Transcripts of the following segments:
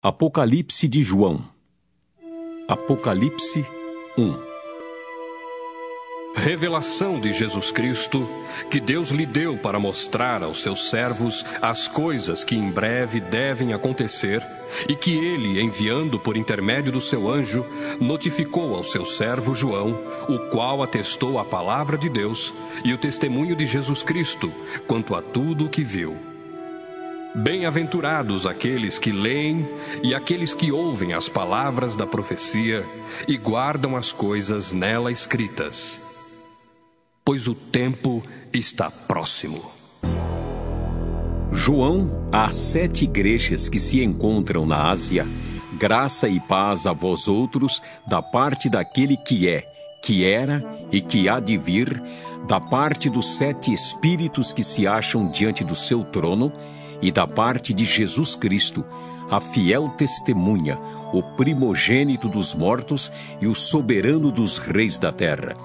Apocalipse de João. Apocalipse 1. Revelação de Jesus Cristo, que Deus lhe deu para mostrar aos seus servos as coisas que em breve devem acontecer, e que ele, enviando por intermédio do seu anjo, notificou ao seu servo João, o qual atestou a palavra de Deus e o testemunho de Jesus Cristo quanto a tudo o que viu. Bem-aventurados aqueles que leem e aqueles que ouvem as palavras da profecia e guardam as coisas nela escritas, pois o tempo está próximo. João, às 7 igrejas que se encontram na Ásia, graça e paz a vós outros, da parte daquele que é, que era e que há de vir, da parte dos 7 espíritos que se acham diante do seu trono, e da parte de Jesus Cristo, a fiel testemunha, o primogênito dos mortos e o soberano dos reis da terra.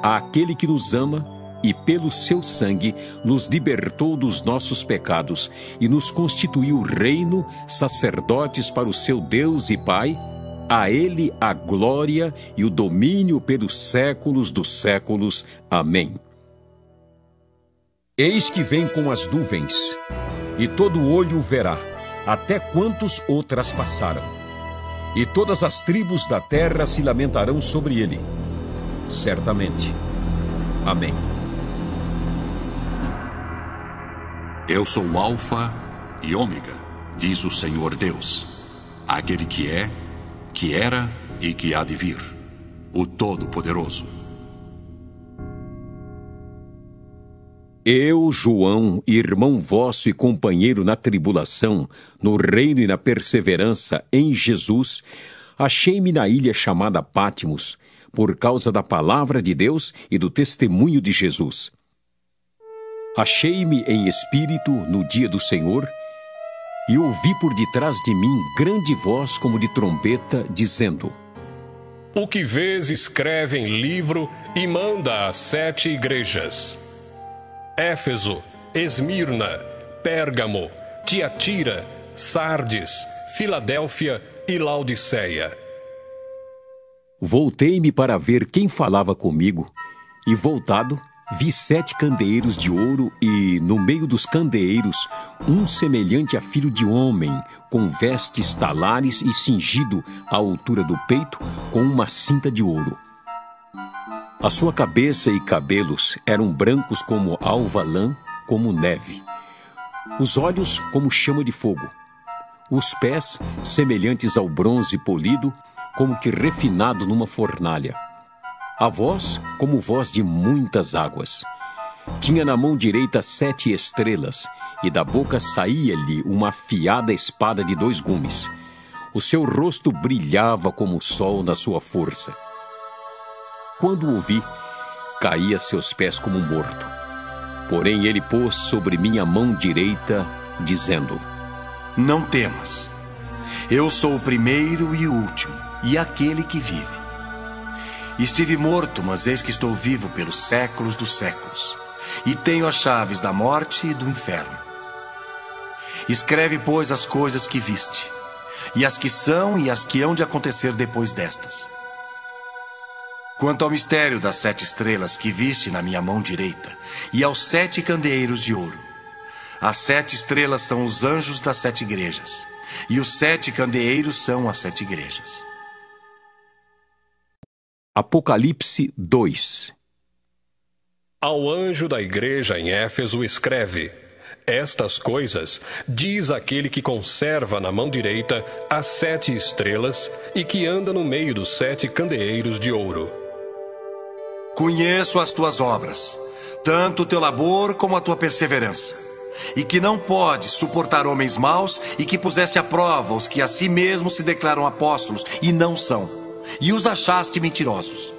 Àquele que nos ama e pelo seu sangue nos libertou dos nossos pecados e nos constituiu reino, sacerdotes para o seu Deus e Pai, a ele a glória e o domínio pelos séculos dos séculos. Amém. Eis que vem com as nuvens, e todo olho o verá, até quantos o traspassaram. E todas as tribos da terra se lamentarão sobre ele. Certamente. Amém. Eu sou o Alfa e Ômega, diz o Senhor Deus, aquele que é, que era e que há de vir, o Todo-Poderoso. Eu, João, irmão vosso e companheiro na tribulação, no reino e na perseverança em Jesus, achei-me na ilha chamada Patmos, por causa da palavra de Deus e do testemunho de Jesus. Achei-me em espírito no dia do Senhor, e ouvi por detrás de mim grande voz como de trombeta, dizendo: O que vês, escreve em livro e manda às 7 igrejas: Éfeso, Esmirna, Pérgamo, Tiatira, Sardes, Filadélfia e Laodiceia. Voltei-me para ver quem falava comigo, e voltado, vi 7 candeeiros de ouro e, no meio dos candeeiros, um semelhante a filho de homem, com vestes talares e cingido à altura do peito com uma cinta de ouro. A sua cabeça e cabelos eram brancos como alva lã, como neve. Os olhos como chama de fogo. Os pés semelhantes ao bronze polido, como que refinado numa fornalha. A voz como voz de muitas águas. Tinha na mão direita 7 estrelas, e da boca saía-lhe uma afiada espada de 2 gumes. O seu rosto brilhava como o sol na sua força. Quando o vi, caí a seus pés como morto. Porém ele pôs sobre minha mão direita, dizendo: Não temas. Eu sou o primeiro e o último, e aquele que vive. Estive morto, mas eis que estou vivo pelos séculos dos séculos, e tenho as chaves da morte e do inferno. Escreve, pois, as coisas que viste, e as que são e as que hão de acontecer depois destas. Quanto ao mistério das 7 estrelas que viste na minha mão direita, e aos 7 candeeiros de ouro, as 7 estrelas são os anjos das 7 igrejas, e os 7 candeeiros são as 7 igrejas. Apocalipse 2. Ao anjo da igreja em Éfeso escreve: Estas coisas diz aquele que conserva na mão direita as 7 estrelas e que anda no meio dos 7 candeeiros de ouro. Conheço as tuas obras, tanto o teu labor como a tua perseverança, e que não podes suportar homens maus, e que puseste à prova os que a si mesmos se declaram apóstolos e não são, e os achaste mentirosos.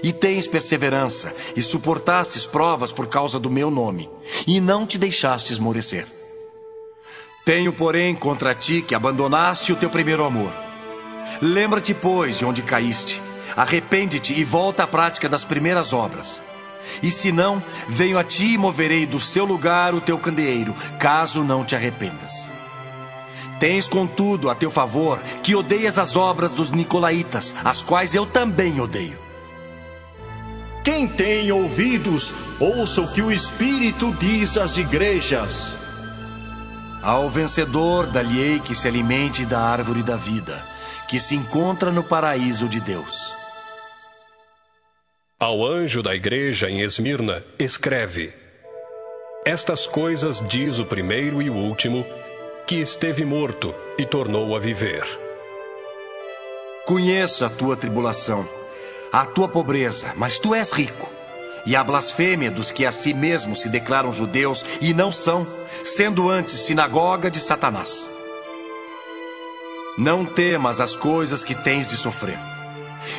E tens perseverança, e suportastes provas por causa do meu nome, e não te deixaste esmorecer. Tenho, porém, contra ti que abandonaste o teu primeiro amor. Lembra-te, pois, de onde caíste. Arrepende-te e volta à prática das primeiras obras. E se não, venho a ti e moverei do seu lugar o teu candeeiro, caso não te arrependas. Tens, contudo, a teu favor que odeias as obras dos nicolaítas, as quais eu também odeio. Quem tem ouvidos, ouça o que o Espírito diz às igrejas. Ao vencedor, dar-lhe-ei que se alimente da árvore da vida, que se encontra no paraíso de Deus. Ao anjo da igreja em Esmirna, escreve: Estas coisas diz o primeiro e o último, que esteve morto e tornou a viver. Conheço a tua tribulação, a tua pobreza, mas tu és rico. E a blasfêmia dos que a si mesmos se declaram judeus e não são, sendo antes sinagoga de Satanás. Não temas as coisas que tens de sofrer.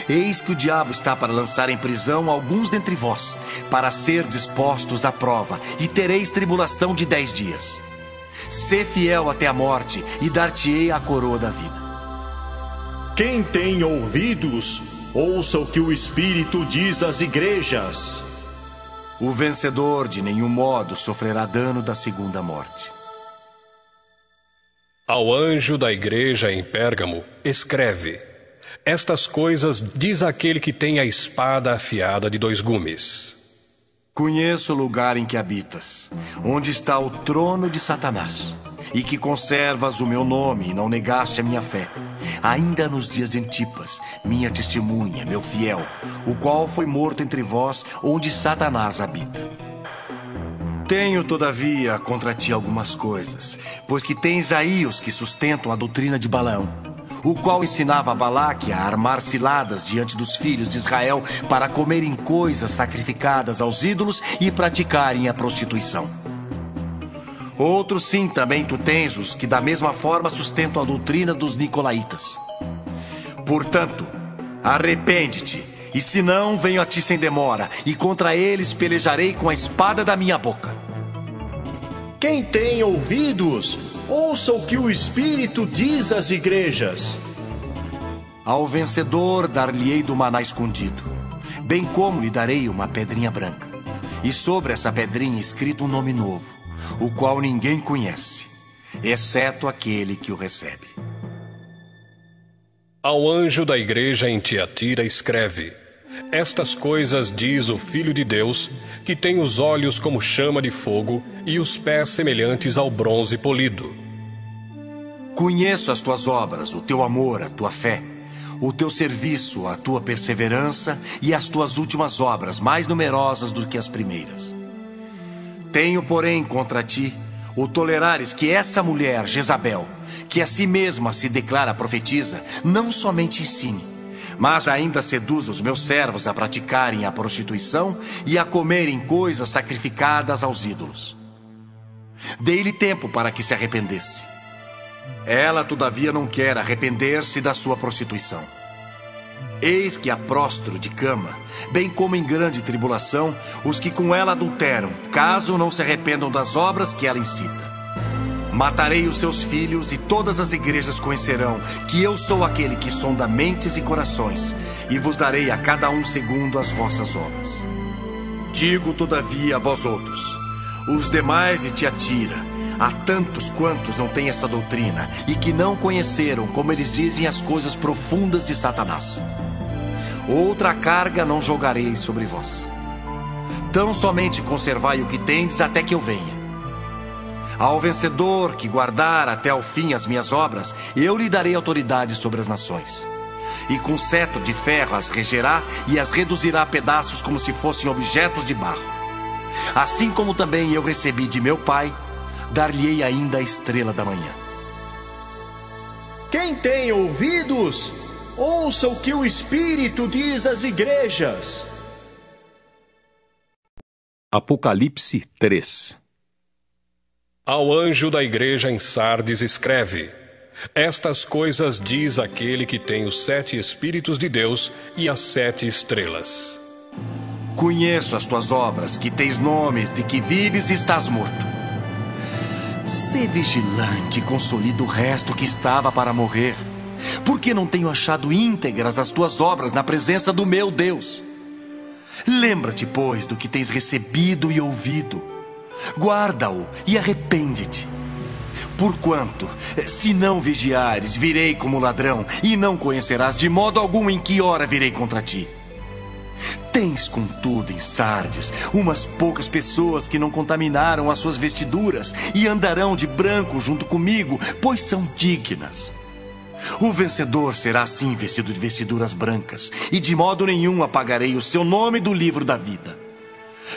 Eis que o diabo está para lançar em prisão alguns dentre vós, para ser dispostos à prova, e tereis tribulação de 10 dias. Sê fiel até a morte, e dar-te-ei a coroa da vida. Quem tem ouvidos, ouça o que o Espírito diz às igrejas. O vencedor de nenhum modo sofrerá dano da segunda morte. Ao anjo da igreja em Pérgamo, escreve: Estas coisas diz aquele que tem a espada afiada de 2 gumes. Conheço o lugar em que habitas, onde está o trono de Satanás, e que conservas o meu nome e não negaste a minha fé, ainda nos dias de Antipas, minha testemunha, meu fiel, o qual foi morto entre vós, onde Satanás habita. Tenho, todavia, contra ti algumas coisas, pois que tens aí os que sustentam a doutrina de Balaão, o qual ensinava a Balaque a armar ciladas diante dos filhos de Israel para comerem coisas sacrificadas aos ídolos e praticarem a prostituição. Outros sim, também tu tens os que da mesma forma sustentam a doutrina dos nicolaítas. Portanto, arrepende-te, e se não, venho a ti sem demora, e contra eles pelejarei com a espada da minha boca. Quem tem ouvidos, ouça o que o Espírito diz às igrejas. Ao vencedor dar-lhe-ei do maná escondido, bem como lhe darei uma pedrinha branca, e sobre essa pedrinha escrito um nome novo, o qual ninguém conhece, exceto aquele que o recebe. Ao anjo da igreja em Tiatira escreve: Estas coisas diz o Filho de Deus, que tem os olhos como chama de fogo e os pés semelhantes ao bronze polido. Conheço as tuas obras, o teu amor, a tua fé, o teu serviço, a tua perseverança e as tuas últimas obras, mais numerosas do que as primeiras. Tenho, porém, contra ti o tolerares que essa mulher, Jezabel, que a si mesma se declara profetisa, não somente ensine, mas ainda seduz os meus servos a praticarem a prostituição e a comerem coisas sacrificadas aos ídolos. Dei-lhe tempo para que se arrependesse. Ela, todavia, não quer arrepender-se da sua prostituição. Eis que a próstro de cama, bem como em grande tribulação, os que com ela adulteram, caso não se arrependam das obras que ela incita. Matarei os seus filhos e todas as igrejas conhecerão que eu sou aquele que sonda mentes e corações, e vos darei a cada um segundo as vossas obras. Digo, todavia, a vós outros, os demais de Tiatira, há tantos quantos não têm essa doutrina e que não conheceram, como eles dizem, as coisas profundas de Satanás. Outra carga não jogarei sobre vós. Tão somente conservai o que tendes até que eu venha. Ao vencedor que guardar até ao fim as minhas obras, eu lhe darei autoridade sobre as nações. E com cetro de ferro as regerá e as reduzirá a pedaços como se fossem objetos de barro. Assim como também eu recebi de meu Pai, dar-lhe-ei ainda a estrela da manhã. Quem tem ouvidos, ouça o que o Espírito diz às igrejas. Apocalipse 3. Ao anjo da igreja em Sardes escreve: Estas coisas diz aquele que tem os 7 Espíritos de Deus e as 7 estrelas. Conheço as tuas obras, que tens nomes de que vives e estás morto. Sê vigilante e consolida o resto que estava para morrer, porque não tenho achado íntegras as tuas obras na presença do meu Deus. Lembra-te, pois, do que tens recebido e ouvido. Guarda-o e arrepende-te. Porquanto, se não vigiares, virei como ladrão, e não conhecerás de modo algum em que hora virei contra ti. Tens, contudo, em Sardes, umas poucas pessoas que não contaminaram as suas vestiduras e andarão de branco junto comigo, pois são dignas. O vencedor será assim vestido de vestiduras brancas, e de modo nenhum apagarei o seu nome do livro da vida.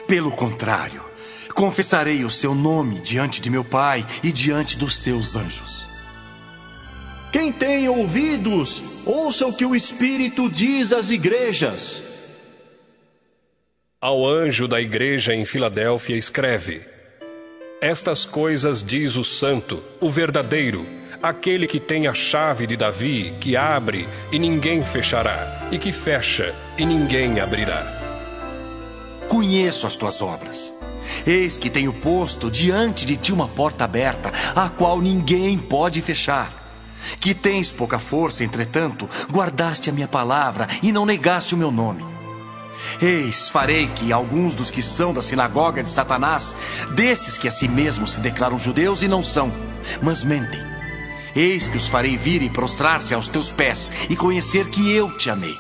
Pelo contrário, confessarei o seu nome diante de meu Pai e diante dos seus anjos. Quem tem ouvidos, ouça o que o Espírito diz às igrejas. Ao anjo da igreja em Filadélfia escreve: Estas coisas diz o Santo, o verdadeiro, aquele que tem a chave de Davi, que abre e ninguém fechará, e que fecha e ninguém abrirá. Conheço as tuas obras. Eis que tenho posto diante de ti uma porta aberta, a qual ninguém pode fechar. Que tens pouca força, entretanto, guardaste a minha palavra e não negaste o meu nome. Eis, farei que alguns dos que são da sinagoga de Satanás, desses que a si mesmos se declaram judeus e não são, mas mentem, eis que os farei vir e prostrar-se aos teus pés e conhecer que eu te amei.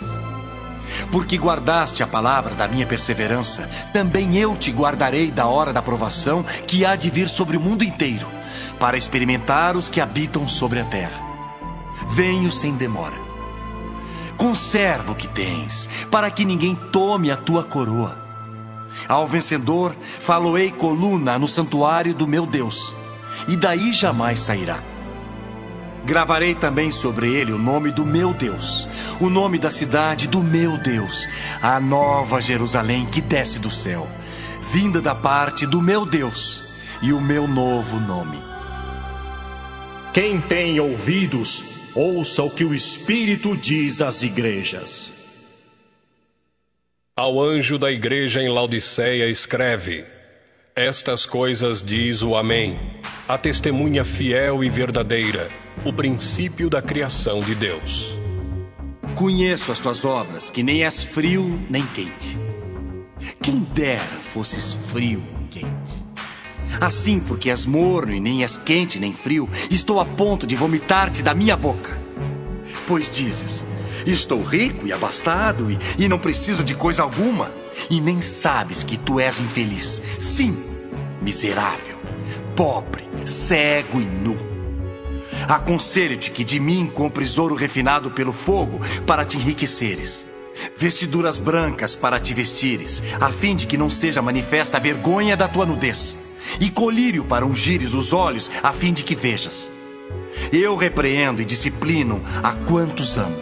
Porque guardaste a palavra da minha perseverança, também eu te guardarei da hora da provação que há de vir sobre o mundo inteiro, para experimentar os que habitam sobre a terra. Venho sem demora. Conserva o que tens, para que ninguém tome a tua coroa. Ao vencedor, faloei coluna no santuário do meu Deus, e daí jamais sairá. Gravarei também sobre ele o nome do meu Deus, o nome da cidade do meu Deus, a nova Jerusalém que desce do céu, vinda da parte do meu Deus, e o meu novo nome. Quem tem ouvidos, ouça o que o Espírito diz às igrejas. Ao anjo da igreja em Laodiceia escreve: Estas coisas diz o Amém, a testemunha fiel e verdadeira, o princípio da criação de Deus. Conheço as tuas obras, que nem és frio nem quente. Quem dera fosses frio ou quente. Assim, porque és morno e nem és quente nem frio, estou a ponto de vomitar-te da minha boca. Pois dizes: estou rico e abastado e não preciso de coisa alguma, e nem sabes que tu és infeliz. Sim, miserável, pobre, cego e nu. Aconselho-te que de mim compres ouro refinado pelo fogo para te enriqueceres, vestiduras brancas para te vestires, a fim de que não seja manifesta a vergonha da tua nudez, e colírio para ungires os olhos, a fim de que vejas. Eu repreendo e disciplino a quantos amo.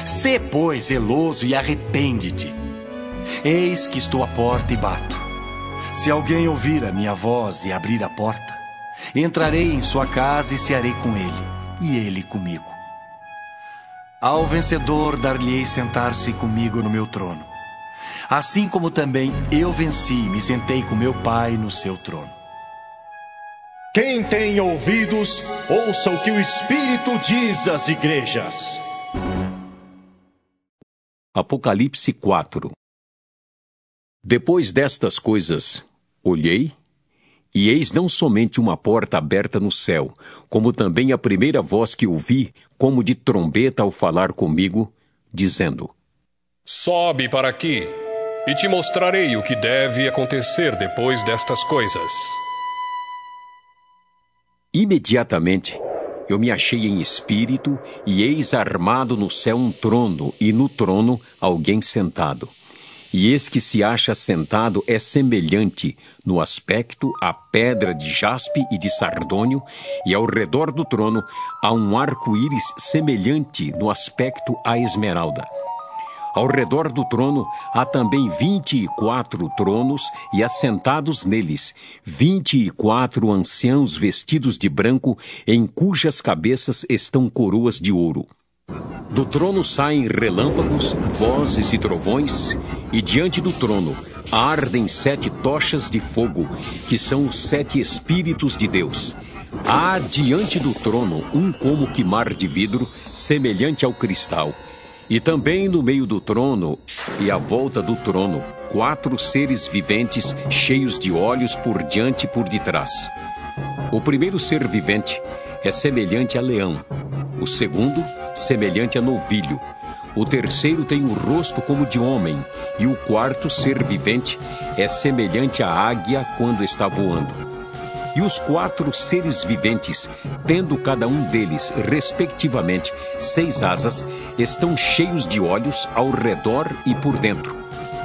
Sê, pois, zeloso e arrepende-te. Eis que estou à porta e bato. Se alguém ouvir a minha voz e abrir a porta, entrarei em sua casa e cearei com ele, e ele comigo. Ao vencedor dar-lhe-ei sentar-se comigo no meu trono, assim como também eu venci e me sentei com meu Pai no seu trono. Quem tem ouvidos, ouça o que o Espírito diz às igrejas. Apocalipse 4. Depois destas coisas, olhei, e eis não somente uma porta aberta no céu, como também a primeira voz que ouvi, como de trombeta ao falar comigo, dizendo: Sobe para aqui, e te mostrarei o que deve acontecer depois destas coisas. Imediatamente, eu me achei em espírito, e eis armado no céu um trono, e no trono alguém sentado. E esse que se acha sentado é semelhante, no aspecto, à pedra de jaspe e de sardônio, e ao redor do trono há um arco-íris semelhante, no aspecto, à esmeralda. Ao redor do trono há também 24 tronos, e assentados neles 24 anciãos vestidos de branco, em cujas cabeças estão coroas de ouro. Do trono saem relâmpagos, vozes e trovões, e diante do trono ardem 7 tochas de fogo, que são os 7 Espíritos de Deus. Há diante do trono um como que mar de vidro, semelhante ao cristal. E também no meio do trono e à volta do trono, 4 seres viventes cheios de olhos por diante e por detrás. O primeiro ser vivente é semelhante a leão, o segundo, semelhante a novilho, o terceiro tem o rosto como de homem, e o quarto ser vivente é semelhante à águia quando está voando. E os 4 seres viventes, tendo cada um deles, respectivamente, 6 asas, estão cheios de olhos ao redor e por dentro.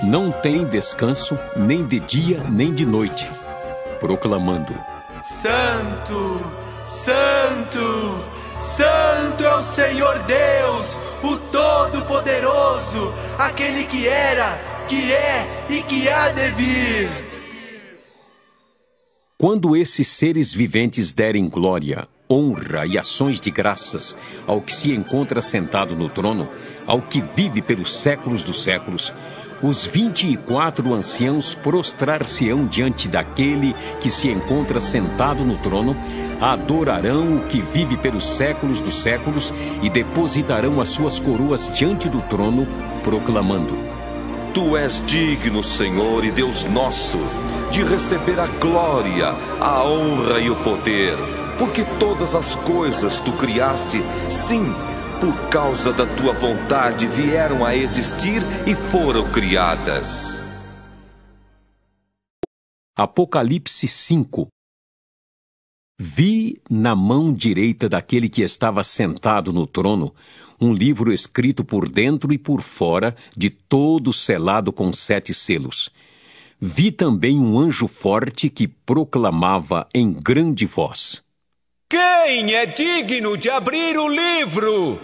Não têm descanso, nem de dia, nem de noite, proclamando: Santo, Santo, Santo é o Senhor Deus, o Todo-Poderoso, aquele que era, que é e que há de vir. Quando esses seres viventes derem glória, honra e ações de graças ao que se encontra sentado no trono, ao que vive pelos séculos dos séculos, os 24 anciãos prostrar-se-ão diante daquele que se encontra sentado no trono, adorarão o que vive pelos séculos dos séculos e depositarão as suas coroas diante do trono, proclamando: Tu és digno, Senhor e Deus nosso, de receber a glória, a honra e o poder, porque todas as coisas tu criaste, sim, por causa da tua vontade vieram a existir e foram criadas. Apocalipse 5. Vi na mão direita daquele que estava sentado no trono um livro escrito por dentro e por fora, de todo selado com 7 selos. Vi também um anjo forte que proclamava em grande voz: Quem é digno de abrir o livro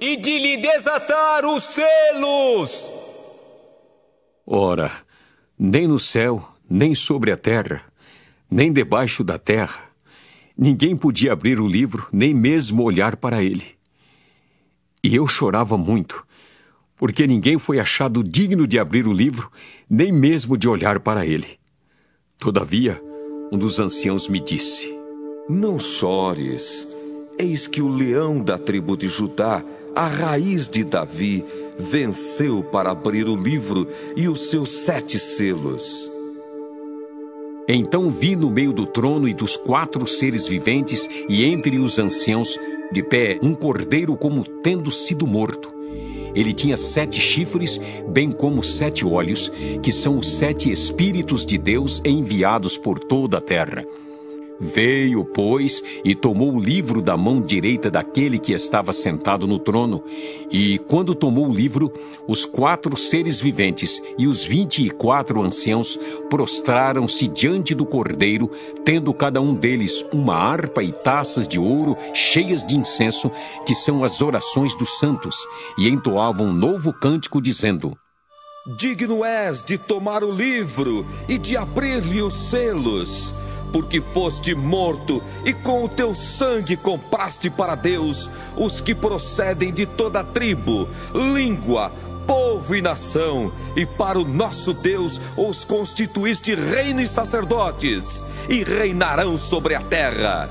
e de lhe desatar os selos? Ora, nem no céu, nem sobre a terra, nem debaixo da terra, ninguém podia abrir o livro, nem mesmo olhar para ele. E eu chorava muito, porque ninguém foi achado digno de abrir o livro, nem mesmo de olhar para ele. Todavia, um dos anciãos me disse: Não chores, eis que o leão da tribo de Judá, a raiz de Davi, venceu para abrir o livro e os seus 7 selos. Então vi no meio do trono e dos 4 seres viventes e entre os anciãos, de pé, um cordeiro como tendo sido morto. Ele tinha 7 chifres, bem como 7 olhos, que são os 7 Espíritos de Deus enviados por toda a terra. Veio, pois, e tomou o livro da mão direita daquele que estava sentado no trono. E, quando tomou o livro, os 4 seres viventes e os 24 anciãos prostraram-se diante do cordeiro, tendo cada um deles uma harpa e taças de ouro cheias de incenso, que são as orações dos santos, e entoavam um novo cântico, dizendo: Digno és de tomar o livro e de abrir-lhe os selos, porque foste morto e com o teu sangue compraste para Deus os que procedem de toda a tribo, língua, povo e nação, e para o nosso Deus os constituíste reino e sacerdotes, e reinarão sobre a terra.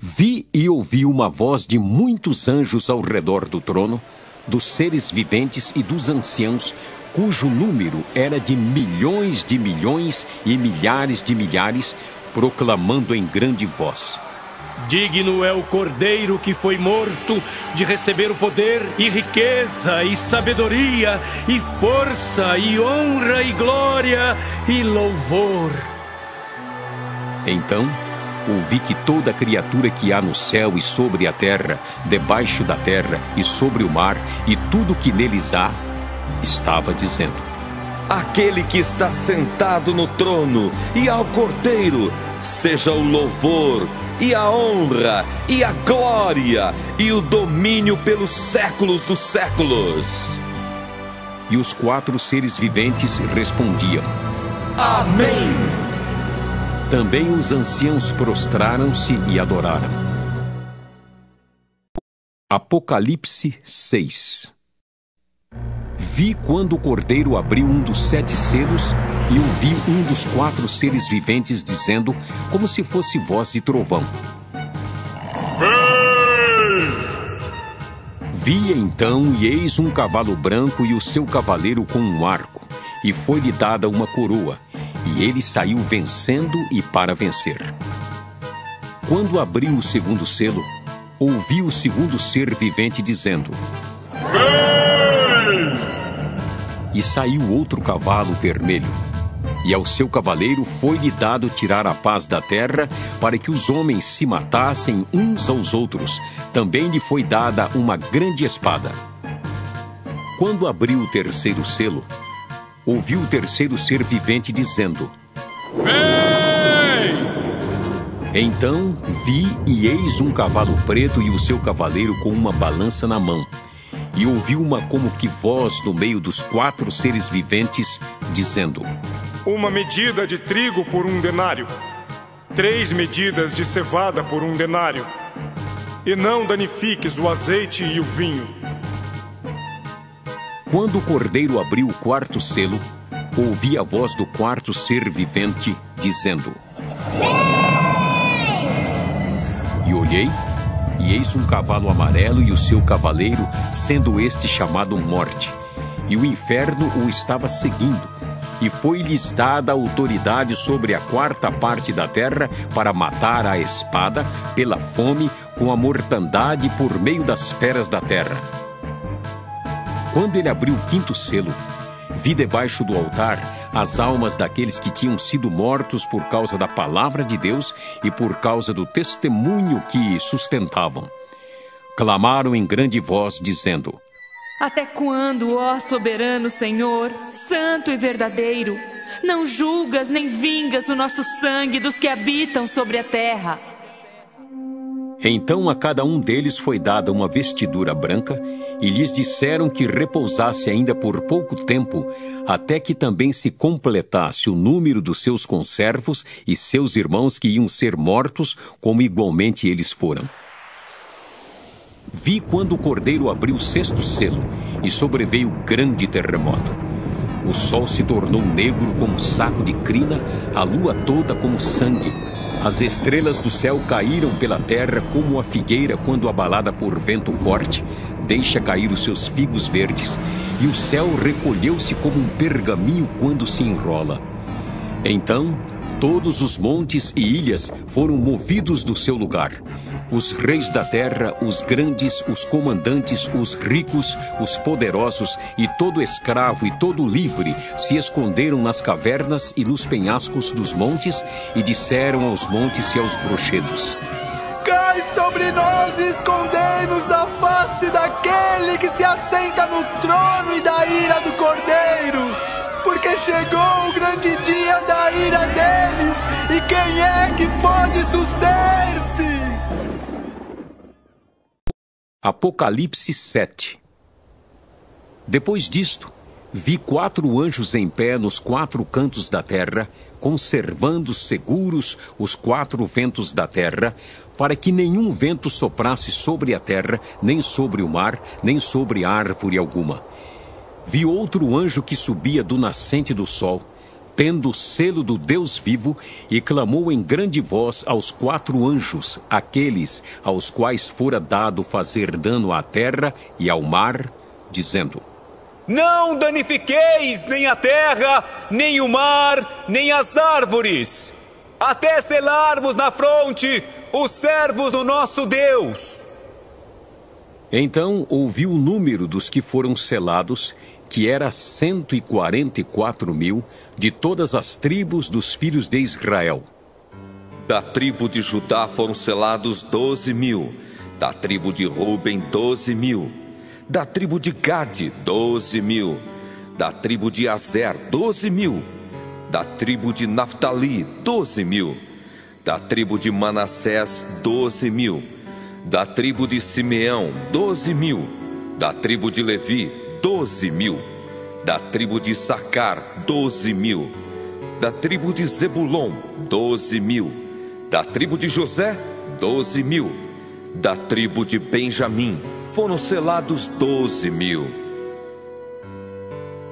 Vi e ouvi uma voz de muitos anjos ao redor do trono, dos seres viventes e dos anciãos, cujo número era de milhões e milhares de milhares, proclamando em grande voz: Digno é o Cordeiro que foi morto de receber o poder e riqueza e sabedoria e força e honra e glória e louvor. Então ouvi que toda criatura que há no céu e sobre a terra, debaixo da terra e sobre o mar, e tudo que neles há, estava dizendo: Aquele que está sentado no trono e ao Cordeiro, seja o louvor e a honra e a glória e o domínio pelos séculos dos séculos. E os 4 seres viventes respondiam: Amém! Também os anciãos prostraram-se e adoraram. Apocalipse 6. Vi quando o Cordeiro abriu um dos 7 selos e ouvi um dos 4 seres viventes dizendo, como se fosse voz de trovão: Vi então, e eis um cavalo branco e o seu cavaleiro com um arco, e foi-lhe dada uma coroa, e ele saiu vencendo e para vencer. Quando abriu o segundo selo, ouvi o segundo ser vivente dizendo: Vem! E saiu outro cavalo vermelho, e ao seu cavaleiro foi-lhe dado tirar a paz da terra, para que os homens se matassem uns aos outros. Também lhe foi dada uma grande espada. Quando abriu o terceiro selo, ouvi o terceiro ser vivente dizendo: Vem! Então vi, e eis um cavalo preto e o seu cavaleiro com uma balança na mão. E ouvi uma como que voz no meio dos 4 seres viventes, dizendo: Uma medida de trigo por 1 denário, 3 medidas de cevada por 1 denário, e não danifiques o azeite e o vinho. Quando o cordeiro abriu o 4º selo, ouvi a voz do 4º ser vivente, dizendo: E olhei, e eis um cavalo amarelo e o seu cavaleiro, sendo este chamado Morte. E o inferno o estava seguindo, e foi-lhes dada autoridade sobre a 4ª parte da terra para matar à espada, pela fome, com a mortandade por meio das feras da terra. Quando ele abriu o 5º selo, vi debaixo do altar as almas daqueles que tinham sido mortos por causa da palavra de Deus e por causa do testemunho que sustentavam. Clamaram em grande voz, dizendo: Até quando, ó soberano Senhor, santo e verdadeiro, não julgas nem vingas o nosso sangue dos que habitam sobre a terra? Então a cada um deles foi dada uma vestidura branca, e lhes disseram que repousasse ainda por pouco tempo, até que também se completasse o número dos seus conservos e seus irmãos que iam ser mortos, como igualmente eles foram. Vi quando o cordeiro abriu o 6º selo, e sobreveio grande terremoto. O sol se tornou negro como saco de crina, a lua toda como sangue. As estrelas do céu caíram pela terra como a figueira quando abalada por vento forte deixa cair os seus figos verdes, e o céu recolheu-se como um pergaminho quando se enrola. Então, todos os montes e ilhas foram movidos do seu lugar. Os reis da terra, os grandes, os comandantes, os ricos, os poderosos e todo escravo e todo livre se esconderam nas cavernas e nos penhascos dos montes e disseram aos montes e aos rochedos: Cai sobre nós e escondei-nos da face daquele que se assenta no trono e da ira do Cordeiro, porque chegou o grande dia da ira deles, e quem é que pode suster-se? Apocalipse 7. Depois disto, vi 4 anjos em pé nos 4 cantos da terra, conservando seguros os 4 ventos da terra, para que nenhum vento soprasse sobre a terra, nem sobre o mar, nem sobre árvore alguma. Vi outro anjo que subia do nascente do sol, tendo o selo do Deus vivo, e clamou em grande voz aos 4 anjos, aqueles aos quais fora dado fazer dano à terra e ao mar, dizendo: Não danifiqueis nem a terra, nem o mar, nem as árvores, até selarmos na fronte os servos do nosso Deus. Então ouvi o número dos que foram selados, que era 144.000, de todas as tribos dos filhos de Israel. Da tribo de Judá foram selados 12.000, da tribo de Ruben 12.000, da tribo de Gade 12.000, da tribo de Azer 12.000, da tribo de Naftali 12.000, da tribo de Manassés 12.000, da tribo de Simeão 12.000, da tribo de Levi 12.000, da tribo de Issacar 12.000, da tribo de Zebulon 12.000, da tribo de José 12.000, da tribo de Benjamim foram selados 12.000.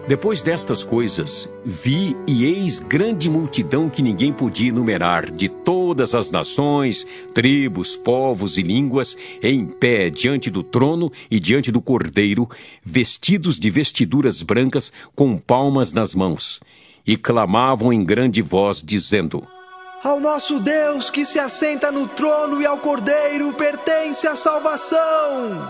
Depois destas coisas, vi e eis grande multidão que ninguém podia enumerar, de todas as nações, tribos, povos e línguas, em pé diante do trono e diante do Cordeiro, vestidos de vestiduras brancas, com palmas nas mãos. e clamavam em grande voz, dizendo: Ao nosso Deus que se assenta no trono e ao Cordeiro pertence a salvação.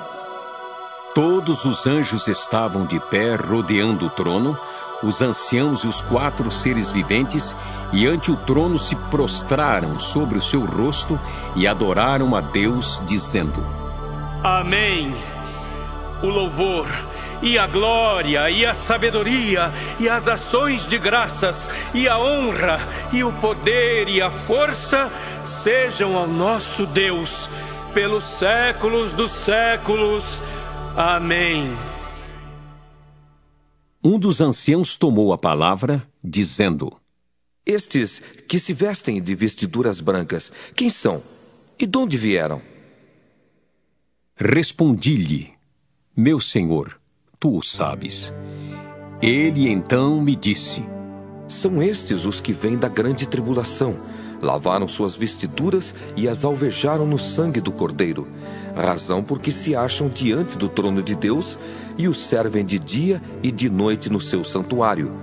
Todos os anjos estavam de pé rodeando o trono, os anciãos e os 4 seres viventes, e ante o trono se prostraram sobre o seu rosto e adoraram a Deus, dizendo: Amém. O louvor, e a glória, e a sabedoria, e as ações de graças, e a honra, e o poder, e a força, sejam ao nosso Deus, pelos séculos dos séculos. Amém. Um dos anciãos tomou a palavra, dizendo: Estes que se vestem de vestiduras brancas, quem são? E de onde vieram? Respondi-lhe: Meu senhor, tu o sabes. Ele então me disse: São estes os que vêm da grande tribulação. Lavaram suas vestiduras e as alvejaram no sangue do Cordeiro, razão porque se acham diante do trono de Deus e o servem de dia e de noite no seu santuário.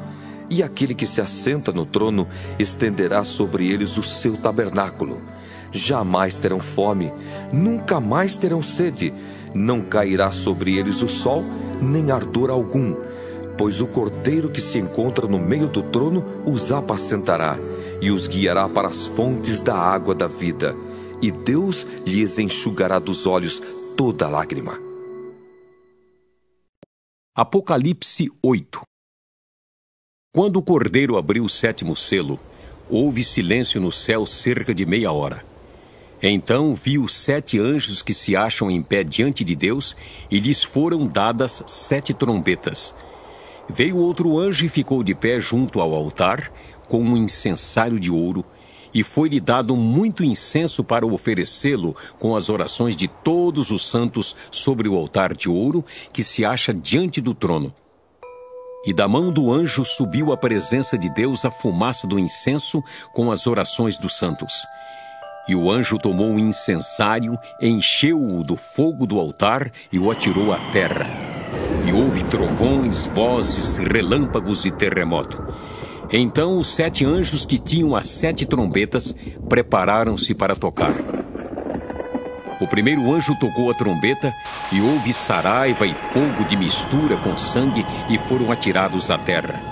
E aquele que se assenta no trono estenderá sobre eles o seu tabernáculo. Jamais terão fome, nunca mais terão sede, não cairá sobre eles o sol, nem ardor algum, pois o Cordeiro que se encontra no meio do trono os apacentará e os guiará para as fontes da água da vida, e Deus lhes enxugará dos olhos toda lágrima. Apocalipse 8. Quando o Cordeiro abriu o 7º selo, houve silêncio no céu cerca de meia hora. Então vi os 7 anjos que se acham em pé diante de Deus, e lhes foram dadas 7 trombetas. Veio outro anjo e ficou de pé junto ao altar, com um incensário de ouro, e foi-lhe dado muito incenso para oferecê-lo com as orações de todos os santos sobre o altar de ouro que se acha diante do trono. E da mão do anjo subiu à presença de Deus a fumaça do incenso com as orações dos santos. E o anjo tomou o incensário, encheu-o do fogo do altar e o atirou à terra. E houve trovões, vozes, relâmpagos e terremoto. Então os 7 anjos que tinham as 7 trombetas prepararam-se para tocar. O primeiro anjo tocou a trombeta e houve saraiva e fogo de mistura com sangue e foram atirados à terra.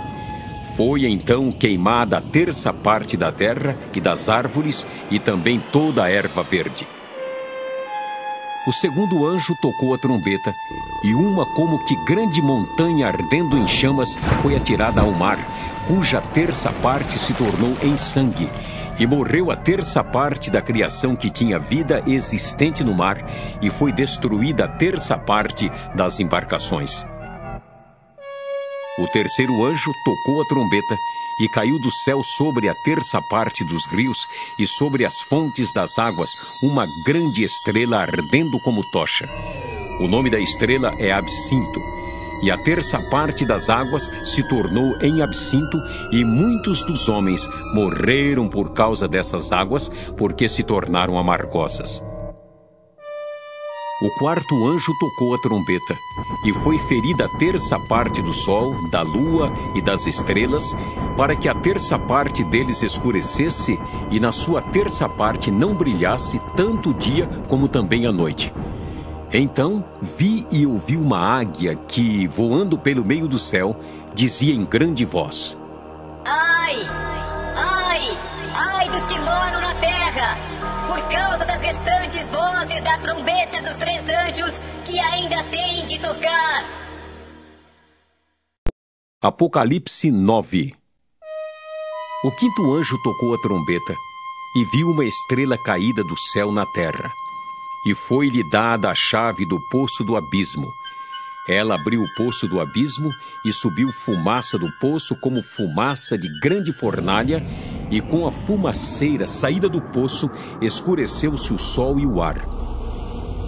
Foi então queimada a 3ª parte da terra e das árvores e também toda a erva verde. O segundo anjo tocou a trombeta e uma como que grande montanha ardendo em chamas foi atirada ao mar, cuja 3ª parte se tornou em sangue, e morreu a 3ª parte da criação que tinha vida existente no mar, e foi destruída a 3ª parte das embarcações. O terceiro anjo tocou a trombeta e caiu do céu sobre a 3ª parte dos rios e sobre as fontes das águas uma grande estrela ardendo como tocha. O nome da estrela é Absinto. E a 3ª parte das águas se tornou em absinto, e muitos dos homens morreram por causa dessas águas, porque se tornaram amargosas. O 4º anjo tocou a trombeta, e foi ferida a 3ª parte do sol, da lua e das estrelas, para que a 3ª parte deles escurecesse, e na sua 3ª parte não brilhasse tanto o dia como também a noite. Então vi e ouvi uma águia que, voando pelo meio do céu, dizia em grande voz: Ai, ai, ai dos que moram na terra, por causa das restantes vozes da trombeta dos 3 anjos que ainda têm de tocar. Apocalipse 9. O 5º anjo tocou a trombeta e viu uma estrela caída do céu na terra. E foi-lhe dada a chave do poço do abismo. Ela abriu o poço do abismo e subiu fumaça do poço como fumaça de grande fornalha, e com a fumaceira saída do poço escureceu-se o sol e o ar.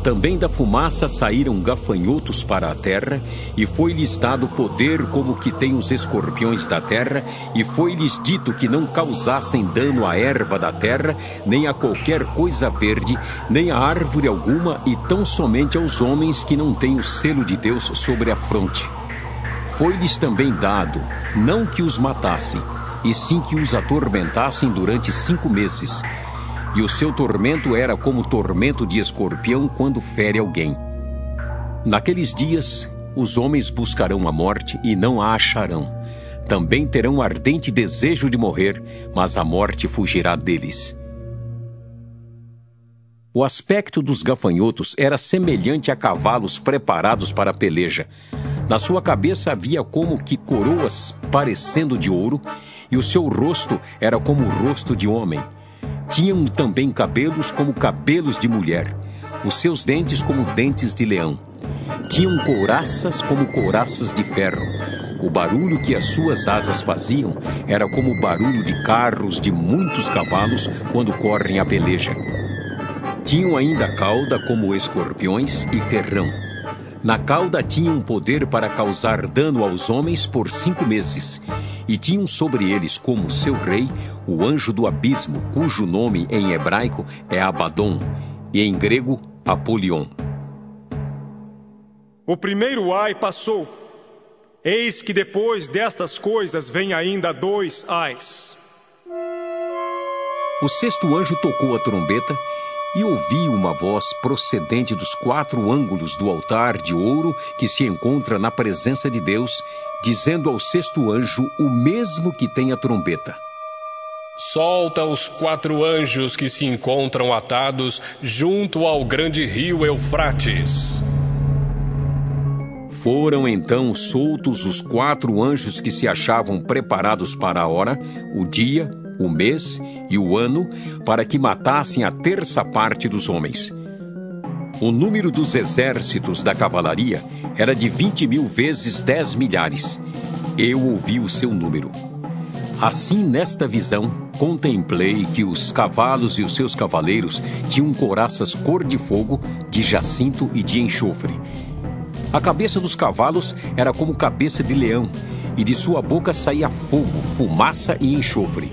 Também da fumaça saíram gafanhotos para a terra, e foi-lhes dado poder como que tem os escorpiões da terra, e foi-lhes dito que não causassem dano à erva da terra, nem a qualquer coisa verde, nem a árvore alguma, e tão somente aos homens que não têm o selo de Deus sobre a fronte. Foi-lhes também dado, não que os matassem, e sim que os atormentassem durante 5 meses. E o seu tormento era como o tormento de escorpião quando fere alguém. Naqueles dias, os homens buscarão a morte e não a acharão. Também terão ardente desejo de morrer, mas a morte fugirá deles. O aspecto dos gafanhotos era semelhante a cavalos preparados para a peleja. Na sua cabeça havia como que coroas parecendo de ouro, e o seu rosto era como o rosto de homem. Tinham também cabelos como cabelos de mulher, os seus dentes como dentes de leão. Tinham couraças como couraças de ferro. O barulho que as suas asas faziam era como o barulho de carros de muitos cavalos quando correm a peleja. Tinham ainda cauda como escorpiões e ferrão. Na cauda tinham poder para causar dano aos homens por 5 meses. E tinham sobre eles como seu rei o anjo do abismo, cujo nome em hebraico é Abaddon e em grego Apolion. O primeiro ai passou. Eis que depois destas coisas vem ainda 2 ais. O 6º anjo tocou a trombeta e ouvi uma voz procedente dos 4 ângulos do altar de ouro que se encontra na presença de Deus, dizendo ao 6º anjo o mesmo que tem a trombeta: solta os 4 anjos que se encontram atados junto ao grande rio Eufrates. Foram então soltos os 4 anjos que se achavam preparados para a hora, o dia, o mês e o ano, para que matassem a 1/3 parte dos homens. O número dos exércitos da cavalaria era de 20.000 vezes 10 milhares. Eu ouvi o seu número. Assim, nesta visão, contemplei que os cavalos e os seus cavaleiros tinham couraças cor de fogo, de jacinto e de enxofre. A cabeça dos cavalos era como cabeça de leão, e de sua boca saía fogo, fumaça e enxofre.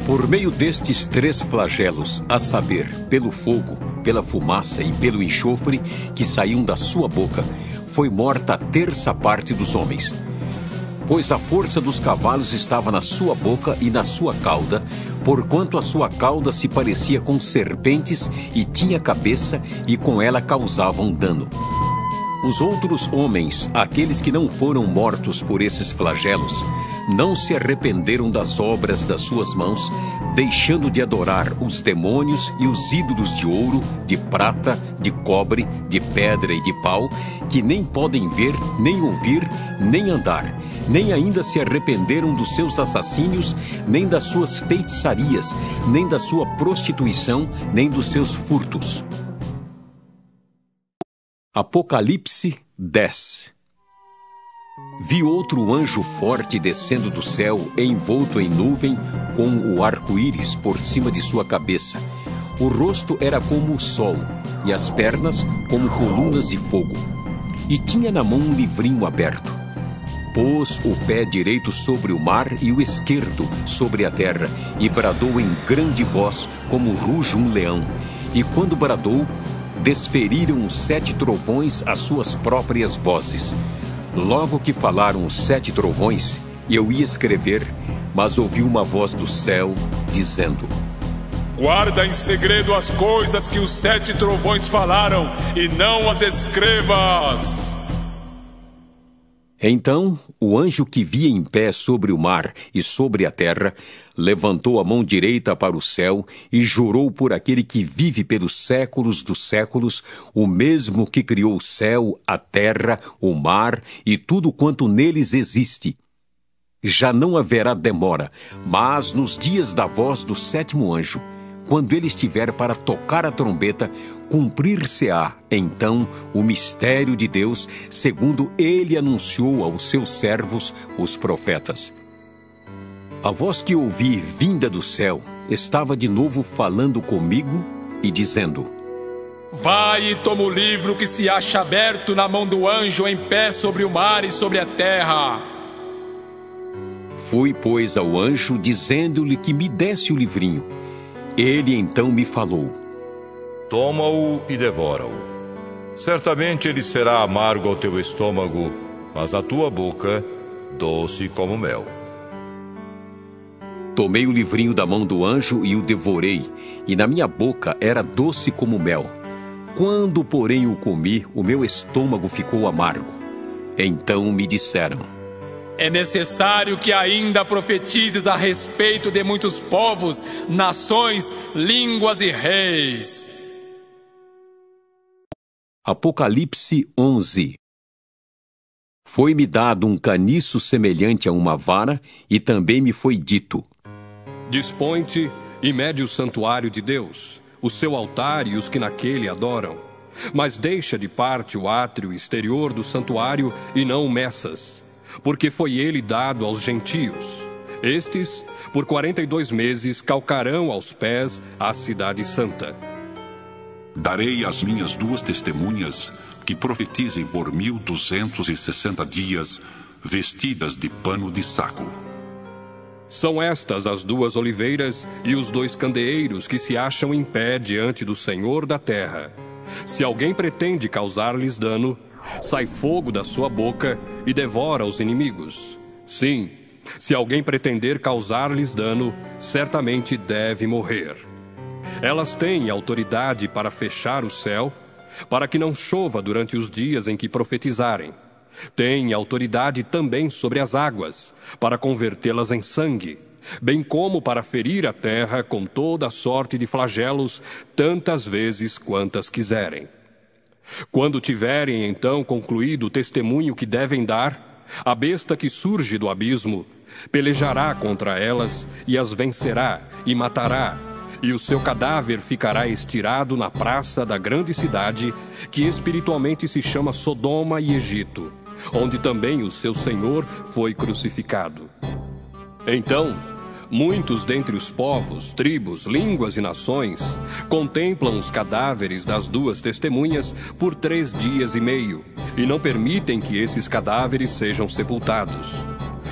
Por meio destes 3 flagelos, a saber, pelo fogo, pela fumaça e pelo enxofre que saíam da sua boca, foi morta a 1/3 parte dos homens. Pois a força dos cavalos estava na sua boca e na sua cauda, porquanto a sua cauda se parecia com serpentes e tinha cabeça, e com ela causavam dano. Os outros homens, aqueles que não foram mortos por esses flagelos, não se arrependeram das obras das suas mãos, deixando de adorar os demônios e os ídolos de ouro, de prata, de cobre, de pedra e de pau, que nem podem ver, nem ouvir, nem andar, nem ainda se arrependeram dos seus assassínios, nem das suas feitiçarias, nem da sua prostituição, nem dos seus furtos. Apocalipse 10. Vi outro anjo forte descendo do céu, envolto em nuvem, com o arco-íris por cima de sua cabeça. O rosto era como o sol, e as pernas como colunas de fogo. E tinha na mão um livrinho aberto. Pôs o pé direito sobre o mar e o esquerdo sobre a terra, e bradou em grande voz, como ruge um leão. E quando bradou, desferiram os 7 trovões as suas próprias vozes. Logo que falaram os 7 trovões, eu ia escrever, mas ouvi uma voz do céu, dizendo: guarda em segredo as coisas que os 7 trovões falaram, e não as escrevas. Então, o anjo que via em pé sobre o mar e sobre a terra, levantou a mão direita para o céu e jurou por aquele que vive pelos séculos dos séculos, o mesmo que criou o céu, a terra, o mar e tudo quanto neles existe. Já não haverá demora, mas nos dias da voz do 7º anjo, quando ele estiver para tocar a trombeta, cumprir-se-á, então, o mistério de Deus, segundo ele anunciou aos seus servos, os profetas. A voz que ouvi vinda do céu estava de novo falando comigo e dizendo: vai e toma o livro que se acha aberto na mão do anjo em pé sobre o mar e sobre a terra. Fui, pois, ao anjo, dizendo-lhe que me desse o livrinho. Ele então me falou: toma-o e devora-o. Certamente ele será amargo ao teu estômago, mas à tua boca, doce como mel. Tomei o livrinho da mão do anjo e o devorei, e na minha boca era doce como mel. Quando, porém, o comi, o meu estômago ficou amargo. Então me disseram: é necessário que ainda profetizes a respeito de muitos povos, nações, línguas e reis. Apocalipse 11. Foi-me dado um caniço semelhante a uma vara, e também me foi dito: dispõe-te e mede o santuário de Deus, o seu altar e os que naquele adoram. Mas deixa de parte o átrio exterior do santuário e não o meças, porque foi ele dado aos gentios. Estes, por 42 meses, calcarão aos pés a cidade santa. Darei às minhas 2 testemunhas que profetizem por 1260 dias, vestidas de pano de saco. São estas as 2 oliveiras e os 2 candeeiros que se acham em pé diante do Senhor da terra. Se alguém pretende causar-lhes dano, sai fogo da sua boca e devora os inimigos. Sim, se alguém pretender causar-lhes dano, certamente deve morrer. Elas têm autoridade para fechar o céu, para que não chova durante os dias em que profetizarem. Têm autoridade também sobre as águas, para convertê-las em sangue, bem como para ferir a terra com toda a sorte de flagelos, tantas vezes quantas quiserem. Quando tiverem então concluído o testemunho que devem dar, a besta que surge do abismo pelejará contra elas e as vencerá e matará, e o seu cadáver ficará estirado na praça da grande cidade, que espiritualmente se chama Sodoma e Egito, onde também o seu Senhor foi crucificado. Então, muitos dentre os povos, tribos, línguas e nações contemplam os cadáveres das 2 testemunhas por 3 dias e meio, e não permitem que esses cadáveres sejam sepultados.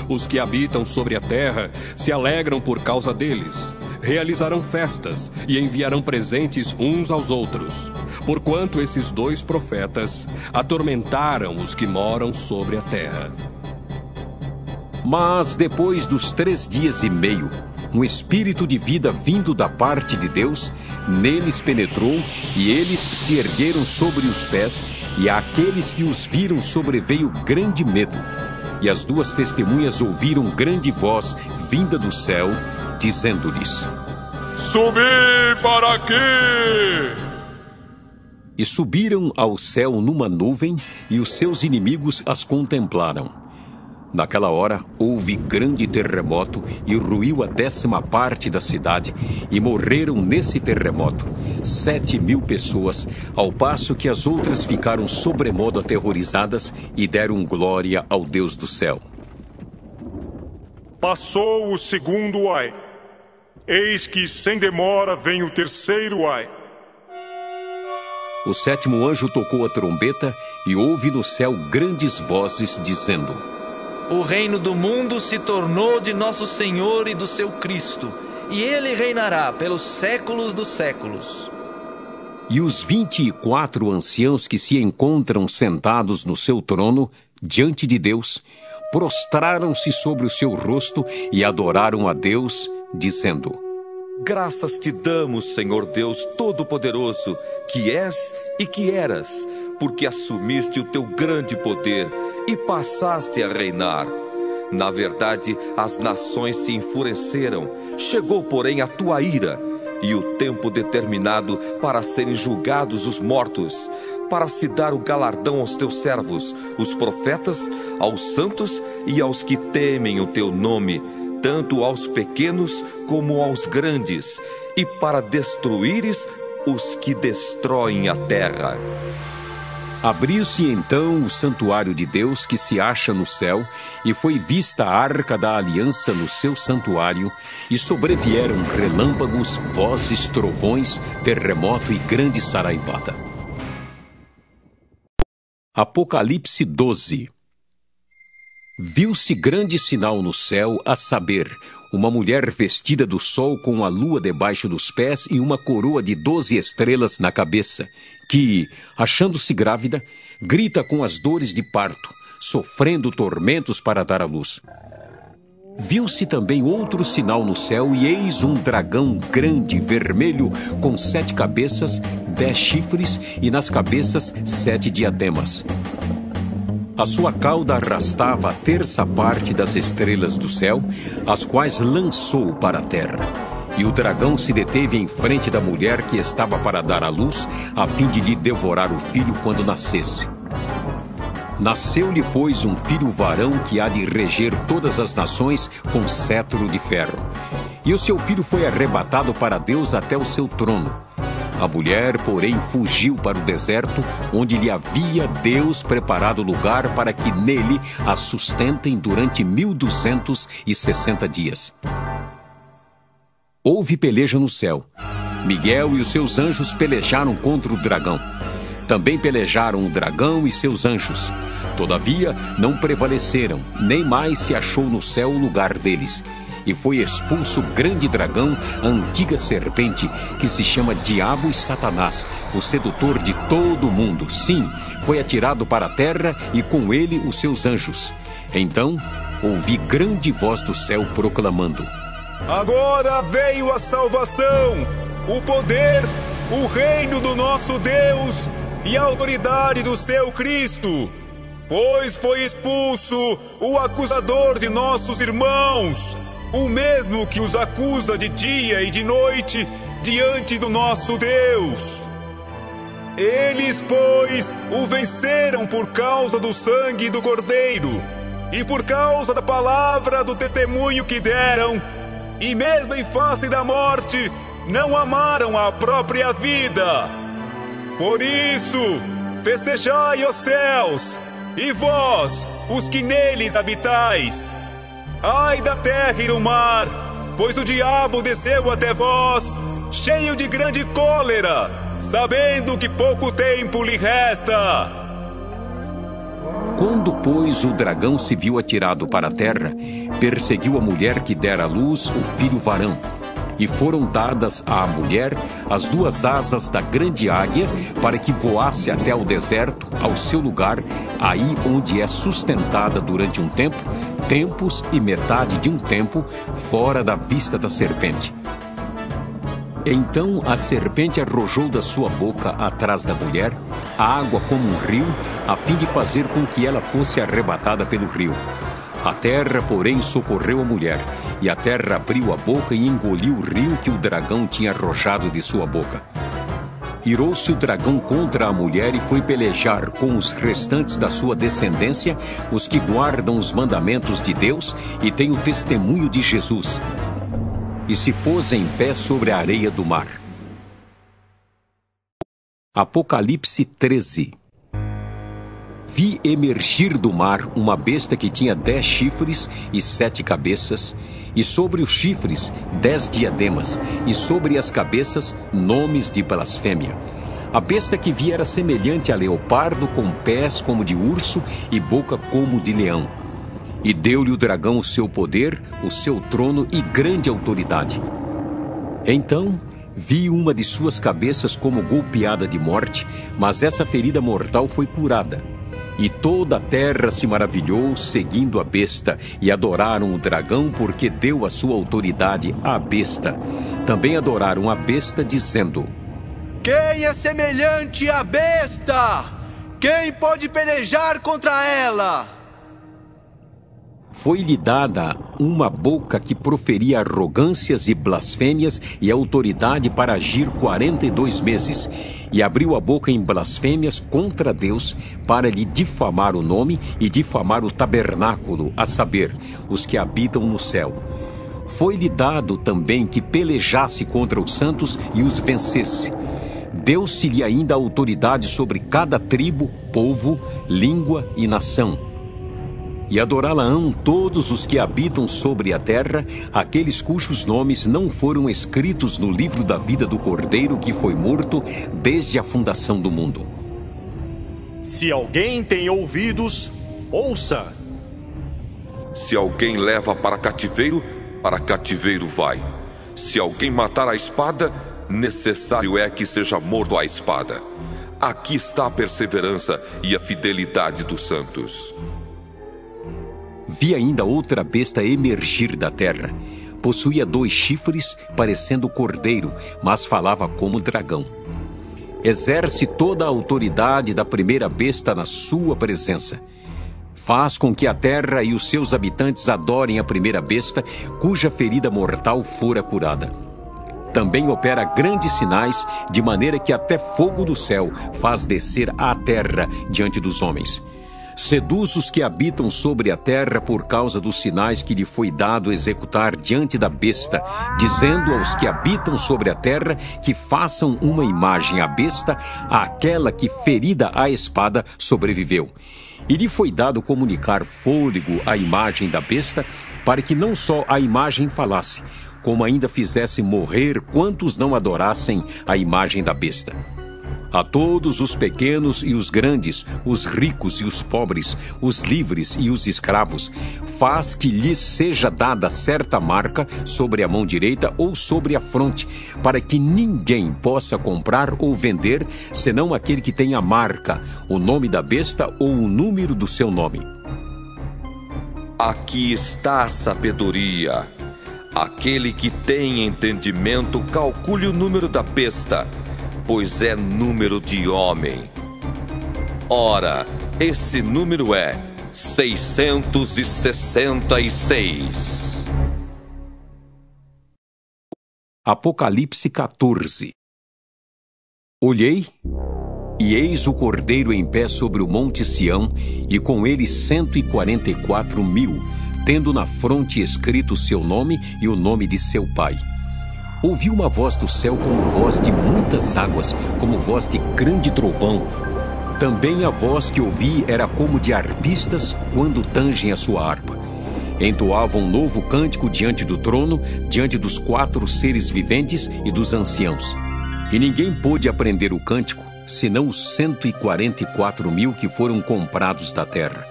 Os que habitam sobre a terra se alegram por causa deles, realizarão festas e enviarão presentes uns aos outros, porquanto esses 2 profetas atormentaram os que moram sobre a terra. Mas depois dos 3 dias e meio, um espírito de vida vindo da parte de Deus neles penetrou, e eles se ergueram sobre os pés, e àqueles que os viram sobreveio grande medo. E as 2 testemunhas ouviram grande voz vinda do céu, dizendo-lhes: subi para aqui! E subiram ao céu numa nuvem, e os seus inimigos as contemplaram. Naquela hora houve grande terremoto, e ruiu a 10ª parte da cidade, e morreram nesse terremoto 7.000 pessoas, ao passo que as outras ficaram sobremodo aterrorizadas e deram glória ao Deus do céu. Passou o 2º ai. Eis que sem demora vem o 3º ai. O 7º anjo tocou a trombeta, e houve no céu grandes vozes dizendo: o reino do mundo se tornou de nosso Senhor e do seu Cristo, e ele reinará pelos séculos dos séculos. E os 24 anciãos que se encontram sentados no seu trono, diante de Deus, prostraram-se sobre o seu rosto e adoraram a Deus, dizendo: graças te damos, Senhor Deus Todo-Poderoso, que és e que eras, porque assumiste o teu grande poder e passaste a reinar. Na verdade, as nações se enfureceram, chegou, porém, a tua ira, e o tempo determinado para serem julgados os mortos, para se dar o galardão aos teus servos, os profetas, aos santos e aos que temem o teu nome, tanto aos pequenos como aos grandes, e para destruíres os que destroem a terra. Abriu-se então o santuário de Deus que se acha no céu, e foi vista a arca da aliança no seu santuário, e sobrevieram relâmpagos, vozes, trovões, terremoto e grande saraivada. Apocalipse 12. Viu-se grande sinal no céu, a saber, uma mulher vestida do sol com a lua debaixo dos pés e uma coroa de 12 estrelas na cabeça, que, achando-se grávida, grita com as dores de parto, sofrendo tormentos para dar à luz. Viu-se também outro sinal no céu, e eis um dragão grande, vermelho, com 7 cabeças, 10 chifres, e nas cabeças 7 diademas. A sua cauda arrastava a terça parte das estrelas do céu, as quais lançou para a terra. E o dragão se deteve em frente da mulher que estava para dar à luz, a fim de lhe devorar o filho quando nascesse. Nasceu-lhe, pois, um filho varão que há de reger todas as nações com cetro de ferro. E o seu filho foi arrebatado para Deus até o seu trono. A mulher, porém, fugiu para o deserto, onde lhe havia Deus preparado lugar para que nele a sustentem durante 1260 dias. Houve peleja no céu. Miguel e os seus anjos pelejaram contra o dragão. Também pelejaram o dragão e seus anjos. Todavia, não prevaleceram, nem mais se achou no céu o lugar deles. E foi expulso o grande dragão, a antiga serpente, que se chama Diabo e Satanás, o sedutor de todo o mundo. Sim, foi atirado para a terra e com ele os seus anjos. Então, ouvi grande voz do céu proclamando: Agora veio a salvação, o poder, o reino do nosso Deus e a autoridade do seu Cristo, pois foi expulso o acusador de nossos irmãos, o mesmo que os acusa de dia e de noite diante do nosso Deus. Eles, pois, o venceram por causa do sangue do Cordeiro e por causa da palavra do testemunho que deram, e mesmo em face da morte, não amaram a própria vida. Por isso, festejai os céus, e vós, os que neles habitais. Ai da terra e do mar, pois o diabo desceu até vós, cheio de grande cólera, sabendo que pouco tempo lhe resta. Quando, pois, o dragão se viu atirado para a terra, perseguiu a mulher que dera à luz o filho varão. E foram dadas à mulher as 2 asas da grande águia, para que voasse até ao deserto, ao seu lugar, aí onde é sustentada durante um tempo, tempos e metade de um tempo, fora da vista da serpente. Então a serpente arrojou da sua boca atrás da mulher a água como um rio, a fim de fazer com que ela fosse arrebatada pelo rio. A terra, porém, socorreu a mulher, e a terra abriu a boca e engoliu o rio que o dragão tinha arrojado de sua boca. Irou-se o dragão contra a mulher e foi pelejar com os restantes da sua descendência, os que guardam os mandamentos de Deus e têm o testemunho de Jesus. E se pôs em pé sobre a areia do mar. Apocalipse 13. Vi emergir do mar uma besta que tinha 10 chifres e 7 cabeças, e sobre os chifres 10 diademas, e sobre as cabeças nomes de blasfêmia. A besta que vi era semelhante a leopardo, com pés como de urso e boca como de leão. E deu-lhe o dragão o seu poder, o seu trono e grande autoridade. Então vi uma de suas cabeças como golpeada de morte, mas essa ferida mortal foi curada. E toda a terra se maravilhou, seguindo a besta, e adoraram o dragão, porque deu a sua autoridade à besta. Também adoraram a besta, dizendo: Quem é semelhante à besta? Quem pode pelejar contra ela? Foi-lhe dada uma boca que proferia arrogâncias e blasfêmias e autoridade para agir 42 meses. E abriu a boca em blasfêmias contra Deus para lhe difamar o nome e difamar o tabernáculo, a saber, os que habitam no céu. Foi-lhe dado também que pelejasse contra os santos e os vencesse. Deu-se-lhe ainda autoridade sobre cada tribo, povo, língua e nação. E adorá-la-ão todos os que habitam sobre a terra, aqueles cujos nomes não foram escritos no livro da vida do Cordeiro que foi morto desde a fundação do mundo. Se alguém tem ouvidos, ouça. Se alguém leva para cativeiro vai. Se alguém matar a espada, necessário é que seja morto à espada. Aqui está a perseverança e a fidelidade dos santos. Vi ainda outra besta emergir da terra. Possuía 2 chifres, parecendo cordeiro, mas falava como dragão. Exerce toda a autoridade da primeira besta na sua presença. Faz com que a terra e os seus habitantes adorem a primeira besta, cuja ferida mortal fora curada. Também opera grandes sinais, de maneira que até fogo do céu faz descer à terra diante dos homens. Seduz os que habitam sobre a terra por causa dos sinais que lhe foi dado executar diante da besta, dizendo aos que habitam sobre a terra que façam uma imagem à besta, àquela que, ferida à espada, sobreviveu. E lhe foi dado comunicar fôlego à imagem da besta, para que não só a imagem falasse, como ainda fizesse morrer quantos não adorassem a imagem da besta. A todos os pequenos e os grandes, os ricos e os pobres, os livres e os escravos, faz que lhes seja dada certa marca sobre a mão direita ou sobre a fronte, para que ninguém possa comprar ou vender, senão aquele que tem a marca, o nome da besta ou o número do seu nome. Aqui está a sabedoria. Aquele que tem entendimento, calcule o número da besta, pois é número de homem. Ora, esse número é 666. Apocalipse 14. Olhei, e eis o Cordeiro em pé sobre o monte Sião, e com ele 144.000, tendo na fronte escrito seu nome e o nome de seu pai. Ouvi uma voz do céu como voz de muitas águas, como voz de grande trovão. Também a voz que ouvi era como de arpistas quando tangem a sua harpa. Entoavam um novo cântico diante do trono, diante dos 4 seres viventes e dos anciãos. E ninguém pôde aprender o cântico, senão os 144.000 que foram comprados da terra.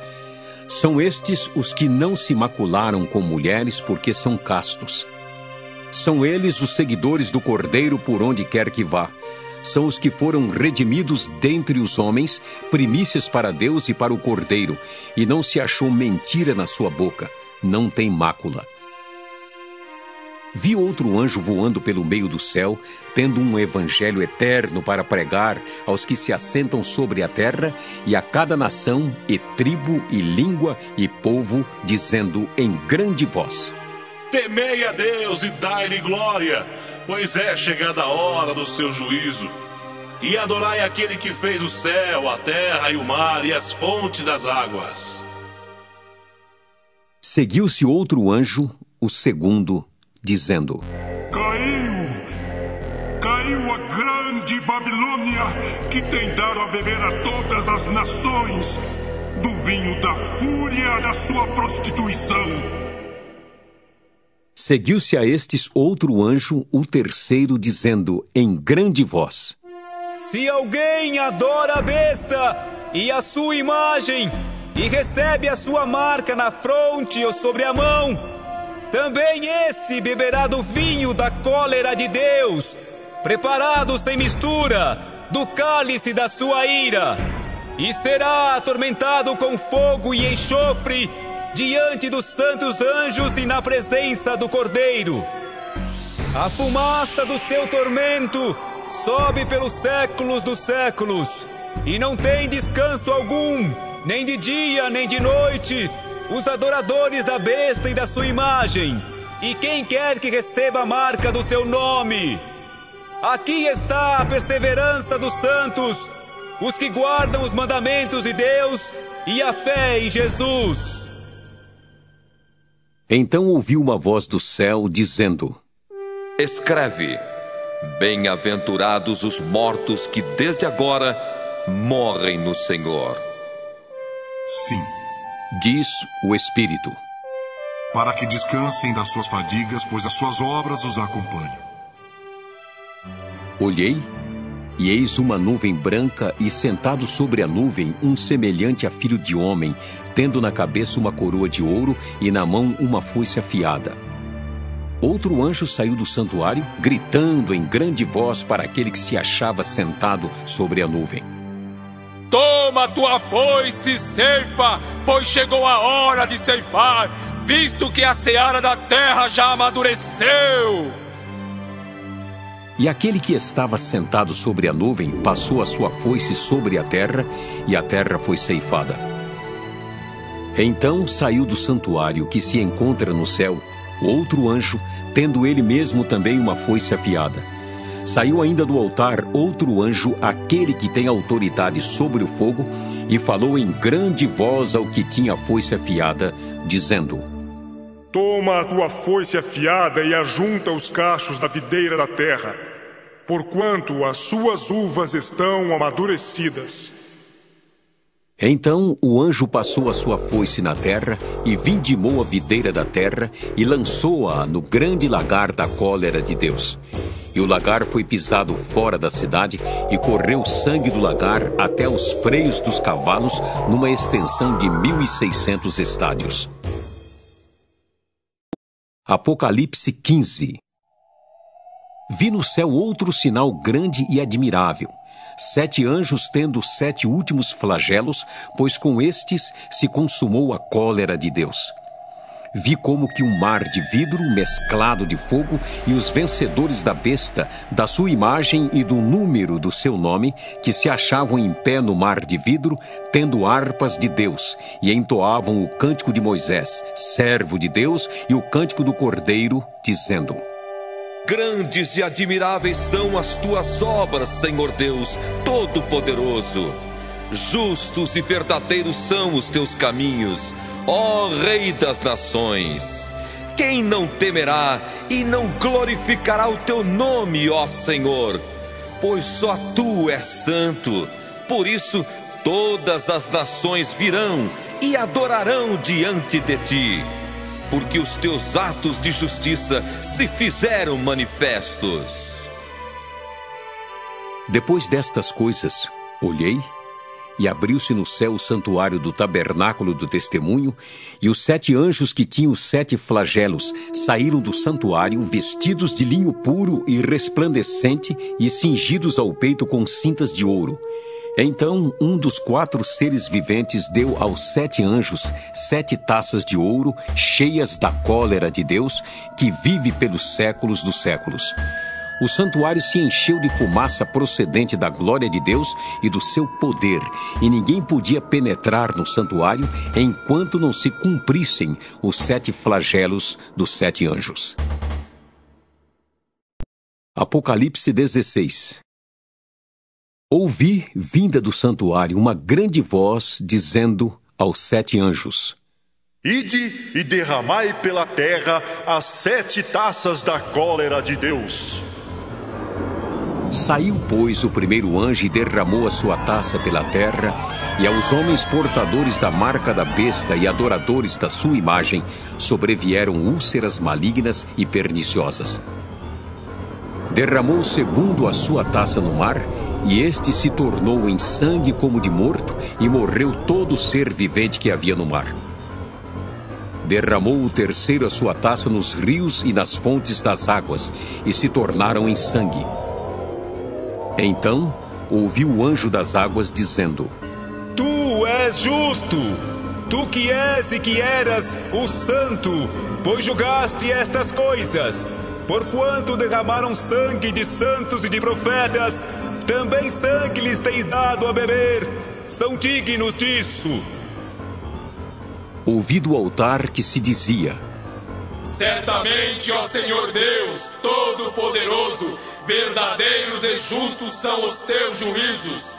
São estes os que não se macularam com mulheres, porque são castos. São eles os seguidores do Cordeiro por onde quer que vá. São os que foram redimidos dentre os homens, primícias para Deus e para o Cordeiro, e não se achou mentira na sua boca, não tem mácula. Vi outro anjo voando pelo meio do céu, tendo um evangelho eterno para pregar aos que se assentam sobre a terra e a cada nação, e tribo, e língua, e povo, dizendo em grande voz: Temei a Deus e dai-lhe glória, pois é chegada a hora do seu juízo. E adorai aquele que fez o céu, a terra e o mar e as fontes das águas. Seguiu-se outro anjo, o segundo, dizendo: Caiu a grande Babilônia, que tem dado a beber a todas as nações do vinho da fúria da sua prostituição. Seguiu-se a estes outro anjo, o terceiro, dizendo em grande voz: Se alguém adora a besta e a sua imagem, e recebe a sua marca na fronte ou sobre a mão, também esse beberá do vinho da cólera de Deus, preparado sem mistura, do cálice da sua ira, e será atormentado com fogo e enxofre diante dos santos anjos e na presença do Cordeiro. A fumaça do seu tormento sobe pelos séculos dos séculos, e não tem descanso algum, nem de dia nem de noite, os adoradores da besta e da sua imagem, e quem quer que receba a marca do seu nome. Aqui está a perseverança dos santos, os que guardam os mandamentos de Deus e a fé em Jesus. Então ouvi uma voz do céu dizendo: Escreve: Bem-aventurados os mortos que desde agora morrem no Senhor. Sim, diz o Espírito, para que descansem das suas fadigas, pois as suas obras os acompanham. Olhei, e eis uma nuvem branca, e sentado sobre a nuvem um semelhante a filho de homem, tendo na cabeça uma coroa de ouro e na mão uma foice afiada. Outro anjo saiu do santuário, gritando em grande voz para aquele que se achava sentado sobre a nuvem: Toma tua foice, ceifa, pois chegou a hora de ceifar, visto que a seara da terra já amadureceu. E aquele que estava sentado sobre a nuvem passou a sua foice sobre a terra, e a terra foi ceifada. Então saiu do santuário que se encontra no céu outro anjo, tendo ele mesmo também uma foice afiada. Saiu ainda do altar outro anjo, aquele que tem autoridade sobre o fogo, e falou em grande voz ao que tinha a foice afiada, dizendo: Toma a tua foice afiada e ajunta os cachos da videira da terra, porquanto as suas uvas estão amadurecidas. Então o anjo passou a sua foice na terra e vindimou a videira da terra e lançou-a no grande lagar da cólera de Deus. E o lagar foi pisado fora da cidade e correu o sangue do lagar até os freios dos cavalos numa extensão de 1.600 estádios. Apocalipse 15. Vi no céu outro sinal grande e admirável: 7 anjos tendo 7 últimos flagelos, pois com estes se consumou a cólera de Deus. Vi como que um mar de vidro mesclado de fogo, e os vencedores da besta, da sua imagem e do número do seu nome, que se achavam em pé no mar de vidro, tendo harpas de Deus, e entoavam o cântico de Moisés, servo de Deus, e o cântico do Cordeiro, dizendo: Grandes e admiráveis são as tuas obras, Senhor Deus Todo-Poderoso. Justos e verdadeiros são os teus caminhos, ó Rei das Nações. Quem não temerá e não glorificará o teu nome, ó Senhor? Pois só tu és santo. Por isso todas as nações virão e adorarão diante de ti, porque os teus atos de justiça se fizeram manifestos. Depois destas coisas, olhei, e abriu-se no céu o santuário do tabernáculo do testemunho, e os 7 anjos que tinham os 7 flagelos saíram do santuário vestidos de linho puro e resplandecente e cingidos ao peito com cintas de ouro. Então um dos 4 seres viventes deu aos 7 anjos 7 taças de ouro cheias da cólera de Deus, que vive pelos séculos dos séculos. O santuário se encheu de fumaça procedente da glória de Deus e do seu poder, e ninguém podia penetrar no santuário enquanto não se cumprissem os 7 flagelos dos 7 anjos. Apocalipse 16. Ouvi, vinda do santuário, uma grande voz dizendo aos 7 anjos: Ide e derramai pela terra as 7 taças da cólera de Deus. Saiu, pois, o primeiro anjo e derramou a sua taça pela terra, e aos homens portadores da marca da besta e adoradores da sua imagem sobrevieram úlceras malignas e perniciosas. Derramou o segundo a sua taça no mar, e este se tornou em sangue como de morto, e morreu todo ser vivente que havia no mar. Derramou o terceiro a sua taça nos rios e nas fontes das águas, e se tornaram em sangue. Então ouvi o anjo das águas dizendo: Tu és justo, tu que és e que eras o santo, pois julgaste estas coisas. Porquanto derramaram sangue de santos e de profetas, também sangue lhes tens dado a beber. São dignos disso. Ouvi do altar que se dizia: Certamente, ó Senhor Deus Todo-Poderoso, verdadeiros e justos são os teus juízos.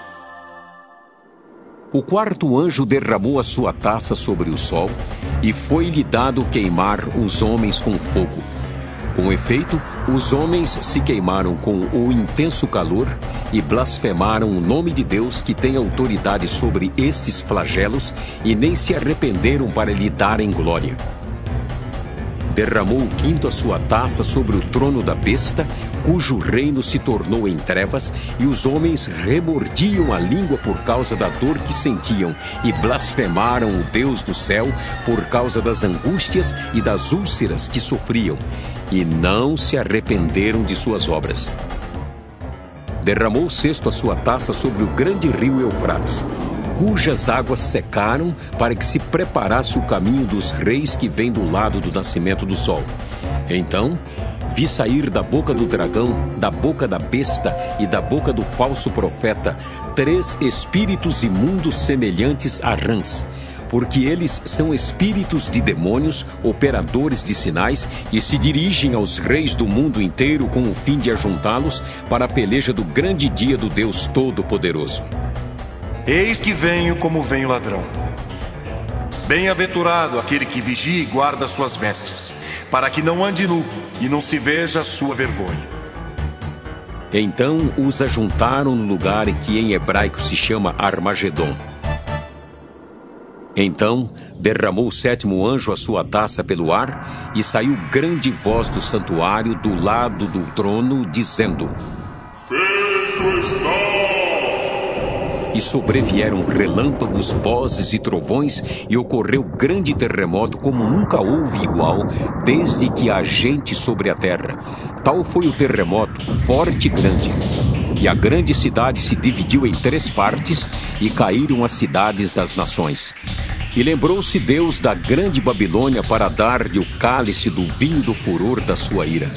O quarto anjo derramou a sua taça sobre o sol, e foi-lhe dado queimar os homens com fogo. Com efeito, os homens se queimaram com o intenso calor e blasfemaram o nome de Deus, que tem autoridade sobre estes flagelos, e nem se arrependeram para lhe darem glória. Derramou o quinto a sua taça sobre o trono da besta, cujo reino se tornou em trevas, e os homens remordiam a língua por causa da dor que sentiam, e blasfemaram o Deus do céu por causa das angústias e das úlceras que sofriam, e não se arrependeram de suas obras. Derramou o sexto a sua taça sobre o grande rio Eufrates. cujas águas secaram para que se preparasse o caminho dos reis que vêm do lado do nascimento do sol. Então vi sair da boca do dragão, da boca da besta e da boca do falso profeta 3 espíritos imundos semelhantes a rãs, porque eles são espíritos de demônios, operadores de sinais, e se dirigem aos reis do mundo inteiro com o fim de ajuntá-los para a peleja do grande dia do Deus Todo-Poderoso. Eis que venho como vem o ladrão. Bem-aventurado aquele que vigia e guarda suas vestes, para que não ande nu e não se veja a sua vergonha. Então os ajuntaram no lugar que em hebraico se chama Armagedon. Então derramou o 7º anjo a sua taça pelo ar, e saiu grande voz do santuário do lado do trono, dizendo: Feito está! E sobrevieram relâmpagos, vozes e trovões, e ocorreu grande terremoto como nunca houve igual, desde que há gente sobre a terra. Tal foi o terremoto, forte e grande. E a grande cidade se dividiu em 3 partes, e caíram as cidades das nações. E lembrou-se Deus da grande Babilônia para dar-lhe o cálice do vinho do furor da sua ira.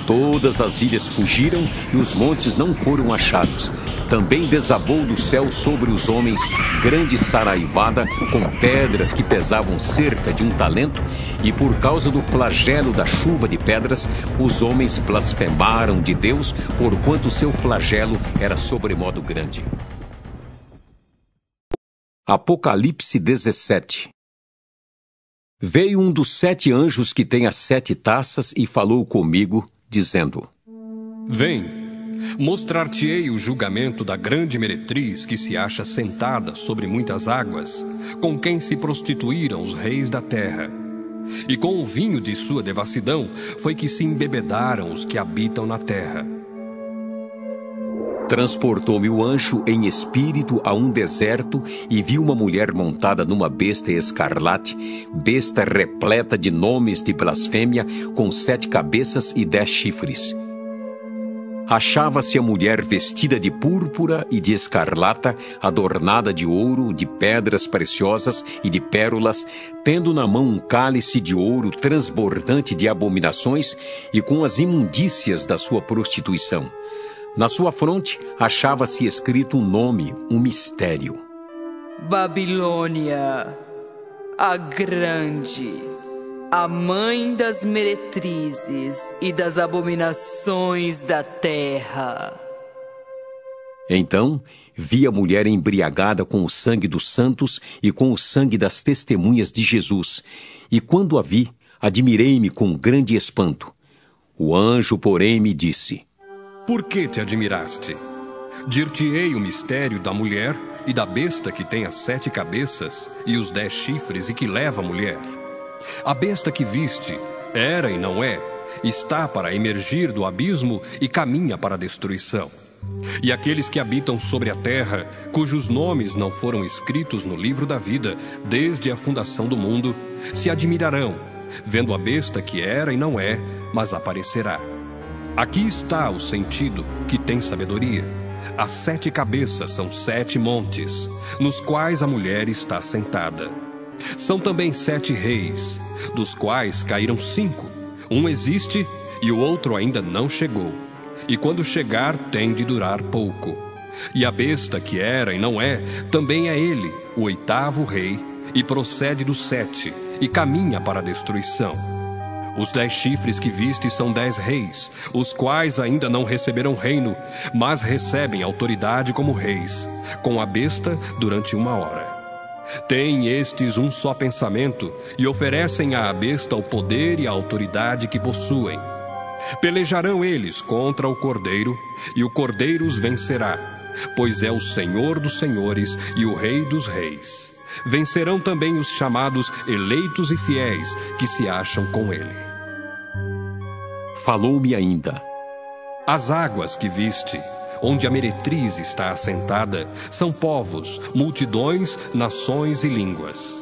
Todas as ilhas fugiram e os montes não foram achados. Também desabou do céu sobre os homens grande saraivada com pedras que pesavam cerca de 1 talento, e por causa do flagelo da chuva de pedras, os homens blasfemaram de Deus, porquanto seu flagelo era sobremodo grande. Apocalipse 17. Veio um dos 7 anjos que tem as 7 taças e falou comigo, dizendo: Vem, mostrar-te-ei o julgamento da grande meretriz que se acha sentada sobre muitas águas, com quem se prostituíram os reis da terra. E com o vinho de sua devassidão foi que se embebedaram os que habitam na terra. Transportou-me o anjo em espírito a um deserto, e vi uma mulher montada numa besta escarlate, besta repleta de nomes de blasfêmia, com 7 cabeças e 10 chifres. Achava-se a mulher vestida de púrpura e de escarlata, adornada de ouro, de pedras preciosas e de pérolas, tendo na mão um cálice de ouro transbordante de abominações e com as imundícias da sua prostituição. Na sua fronte achava-se escrito um nome, um mistério: Babilônia, a grande, a mãe das meretrizes e das abominações da terra. Então vi a mulher embriagada com o sangue dos santos e com o sangue das testemunhas de Jesus, e quando a vi, admirei-me com grande espanto. O anjo, porém, me disse: Por que te admiraste? Dir-te-ei o mistério da mulher e da besta que tem as 7 cabeças e os 10 chifres e que leva a mulher. A besta que viste era e não é, está para emergir do abismo e caminha para a destruição. E aqueles que habitam sobre a terra, cujos nomes não foram escritos no livro da vida desde a fundação do mundo, se admirarão, vendo a besta que era e não é, mas aparecerá. Aqui está o sentido que tem sabedoria. As 7 cabeças são 7 montes, nos quais a mulher está sentada. São também 7 reis, dos quais caíram 5. Um existe e o outro ainda não chegou. E quando chegar, tem de durar pouco. E a besta que era e não é, também é ele, o 8º rei, e procede do 7, e caminha para a destruição. Os 10 chifres que viste são 10 reis, os quais ainda não receberam reino, mas recebem autoridade como reis, com a besta durante 1 hora. Têm estes um só pensamento e oferecem à besta o poder e a autoridade que possuem. Pelejarão eles contra o Cordeiro, e o Cordeiro os vencerá, pois é o Senhor dos senhores e o Rei dos reis. Vencerão também os chamados eleitos e fiéis que se acham com ele. Falou-me ainda: As águas que viste, onde a meretriz está assentada, são povos, multidões, nações e línguas.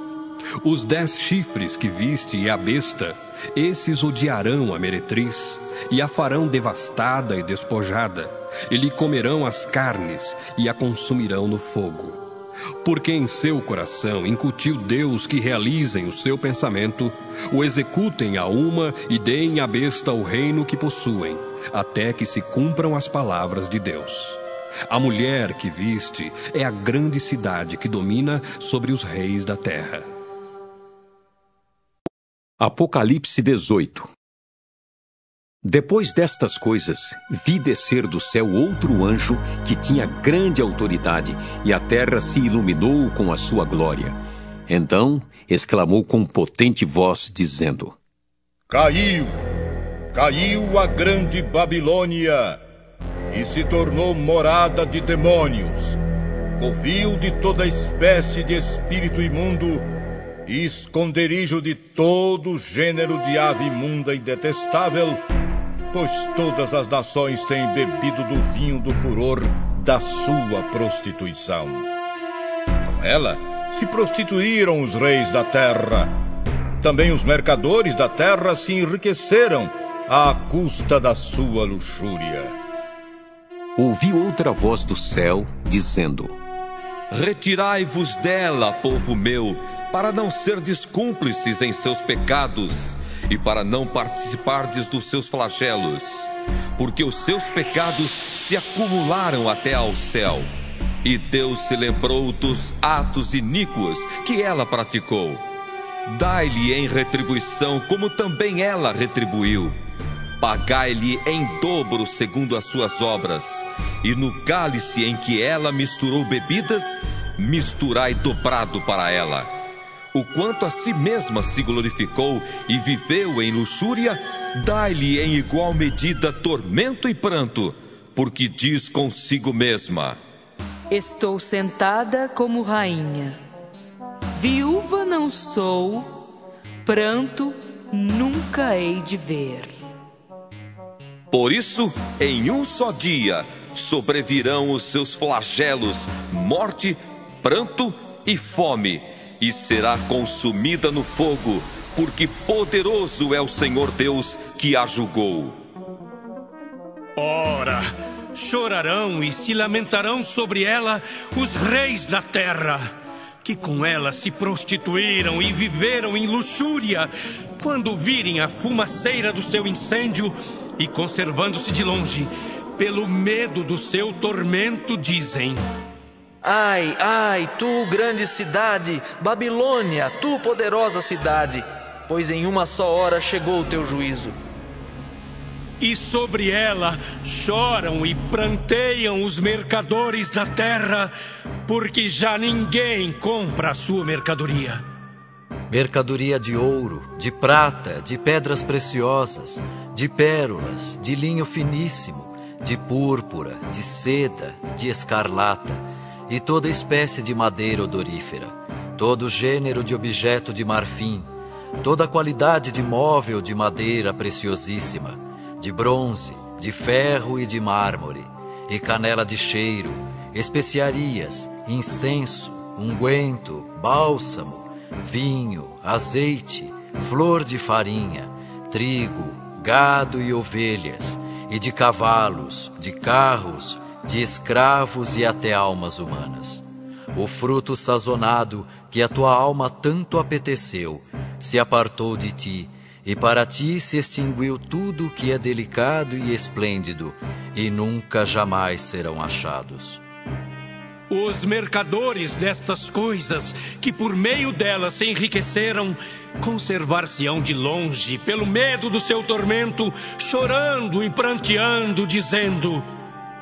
Os 10 chifres que viste e a besta, esses odiarão a meretriz e a farão devastada e despojada, e lhe comerão as carnes e a consumirão no fogo. Porque em seu coração incutiu Deus que realizem o seu pensamento, o executem a uma e deem à besta o reino que possuem, até que se cumpram as palavras de Deus. A mulher que viste é a grande cidade que domina sobre os reis da terra. Apocalipse 18. Depois destas coisas, vi descer do céu outro anjo que tinha grande autoridade, e a terra se iluminou com a sua glória. Então exclamou com potente voz, dizendo: Caiu a grande Babilônia, e se tornou morada de demônios, covil de toda espécie de espírito imundo, e esconderijo de todo gênero de ave imunda e detestável, pois todas as nações têm bebido do vinho do furor da sua prostituição. Com ela se prostituíram os reis da terra. Também os mercadores da terra se enriqueceram à custa da sua luxúria. Ouvi outra voz do céu, dizendo: Retirai-vos dela, povo meu, para não serdes cúmplices em seus pecados, e para não participardes dos seus flagelos, porque os seus pecados se acumularam até ao céu, e Deus se lembrou dos atos iníquos que ela praticou. Dai-lhe em retribuição, como também ela retribuiu. Pagai-lhe em dobro segundo as suas obras, e no cálice em que ela misturou bebidas, misturai dobrado para ela. O quanto a si mesma se glorificou e viveu em luxúria, dai-lhe em igual medida tormento e pranto, porque diz consigo mesma: Estou sentada como rainha. Viúva não sou, pranto nunca hei de ver. Por isso, em um só dia, sobrevirão os seus flagelos, morte, pranto e fome, e será consumida no fogo, porque poderoso é o Senhor Deus que a julgou. Ora, chorarão e se lamentarão sobre ela os reis da terra, que com ela se prostituíram e viveram em luxúria, quando virem a fumaceira do seu incêndio e, conservando-se de longe, pelo medo do seu tormento, dizem: Ai, ai, tu grande cidade, Babilônia, tu poderosa cidade, pois em uma só hora chegou o teu juízo. E sobre ela choram e pranteiam os mercadores da terra, porque já ninguém compra a sua mercadoria. Mercadoria de ouro, de prata, de pedras preciosas, de pérolas, de linho finíssimo, de púrpura, de seda, de escarlata, e toda espécie de madeira odorífera, todo gênero de objeto de marfim, toda qualidade de móvel de madeira preciosíssima, de bronze, de ferro e de mármore, e canela de cheiro, especiarias, incenso, unguento, bálsamo, vinho, azeite, flor de farinha, trigo, gado e ovelhas, e de cavalos, de carros, de escravos e até almas humanas. O fruto sazonado que a tua alma tanto apeteceu se apartou de ti, e para ti se extinguiu tudo que é delicado e esplêndido, e nunca jamais serão achados. Os mercadores destas coisas, que por meio delas se enriqueceram, conservar-se-ão de longe pelo medo do seu tormento, chorando e pranteando, dizendo: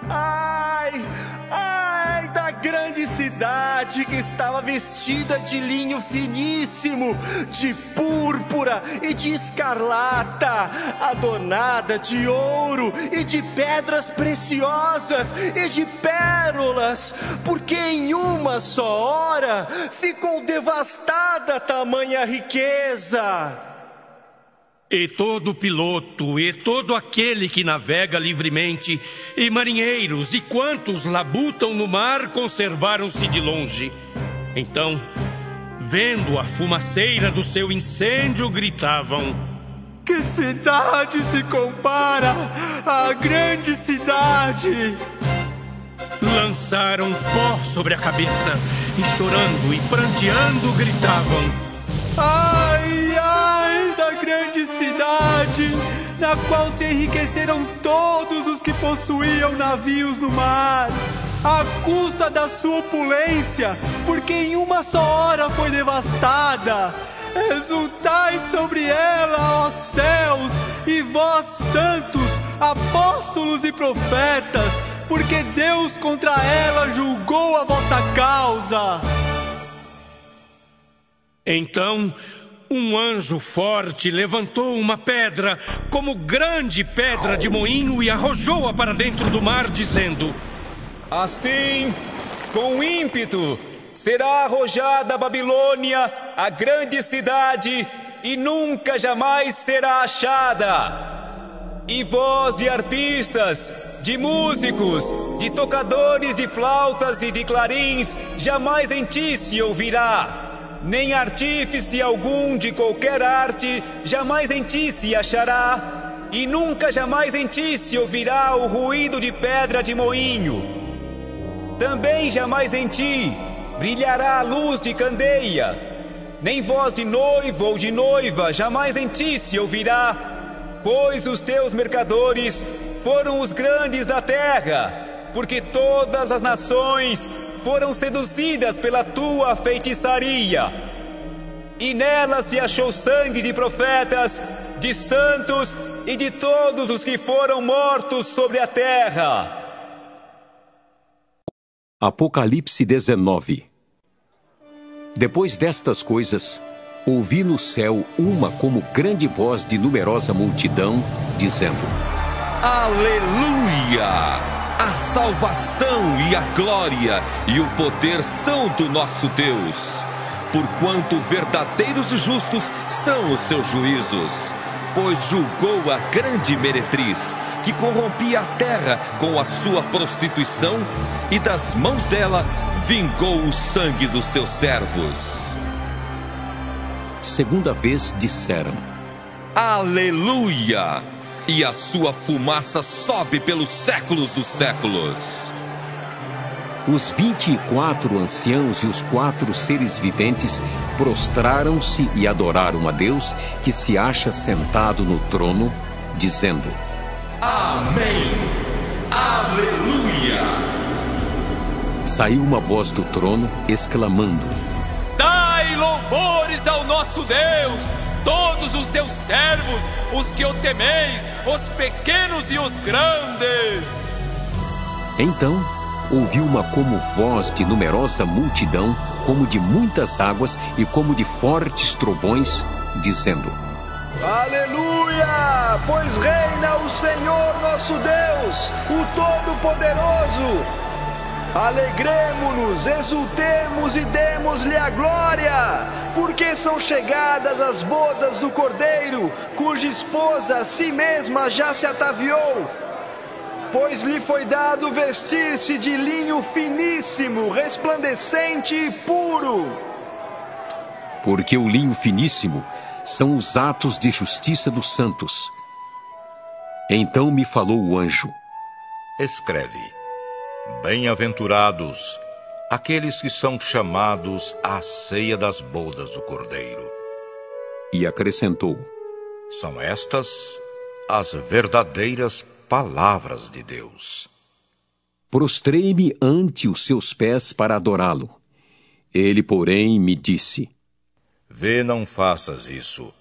Ai, ai da grande cidade que estava vestida de linho finíssimo, de púrpura e de escarlata, adornada de ouro e de pedras preciosas e de pérolas, porque em uma só hora ficou devastada tamanha riqueza. E todo piloto, e todo aquele que navega livremente, e marinheiros, e quantos labutam no mar, conservaram-se de longe. Então, vendo a fumaceira do seu incêndio, gritavam: Que cidade se compara à grande cidade? Lançaram pó sobre a cabeça e chorando e pranteando gritavam: ai, ai da grande cidade, na qual se enriqueceram todos os que possuíam navios no mar, à custa da sua opulência, porque em uma só hora foi devastada. Exultai sobre ela, ó céus, e vós santos, apóstolos e profetas, porque Deus contra ela julgou a vossa causa. Então um anjo forte levantou uma pedra, como grande pedra de moinho, e arrojou-a para dentro do mar, dizendo: assim, com ímpeto, será arrojada a Babilônia, a grande cidade, e nunca jamais será achada. E voz de arpistas, de músicos, de tocadores de flautas e de clarins, jamais em ti se ouvirá. Nem artífice algum de qualquer arte jamais em ti se achará, e nunca jamais em ti se ouvirá o ruído de pedra de moinho. Também jamais em ti brilhará a luz de candeia, nem voz de noivo ou de noiva jamais em ti se ouvirá, pois os teus mercadores foram os grandes da terra, porque todas as nações foram seduzidas pela tua feitiçaria. E nela se achou sangue de profetas, de santos e de todos os que foram mortos sobre a terra. Apocalipse 19. Depois destas coisas, ouvi no céu uma como grande voz de numerosa multidão, dizendo: Aleluia! A salvação e a glória e o poder são do nosso Deus, porquanto verdadeiros e justos são os seus juízos, pois julgou a grande meretriz, que corrompia a terra com a sua prostituição, e das mãos dela vingou o sangue dos seus servos. Segunda vez disseram: Aleluia! E a sua fumaça sobe pelos séculos dos séculos. Os 24 anciãos e os 4 seres viventes prostraram-se e adoraram a Deus, que se acha sentado no trono, dizendo: Amém! Aleluia! Saiu uma voz do trono, exclamando: Dai louvores ao nosso Deus, todos os seus servos, os que o temeis, os pequenos e os grandes. Então ouvi uma como voz de numerosa multidão, como de muitas águas e como de fortes trovões, dizendo: Aleluia! Pois reina o Senhor nosso Deus, o Todo-Poderoso. Alegremo-nos, exultemos e demos-lhe a glória, porque são chegadas as bodas do Cordeiro, cuja esposa a si mesma já se ataviou. Pois lhe foi dado vestir-se de linho finíssimo, resplandecente e puro. Porque o linho finíssimo são os atos de justiça dos santos. Então me falou o anjo: Escreve: Bem-aventurados aqueles que são chamados à ceia das bodas do Cordeiro. E acrescentou: São estas as verdadeiras palavras de Deus. Prostrei-me ante os seus pés para adorá-lo. Ele, porém, me disse: Vê, não faças isso.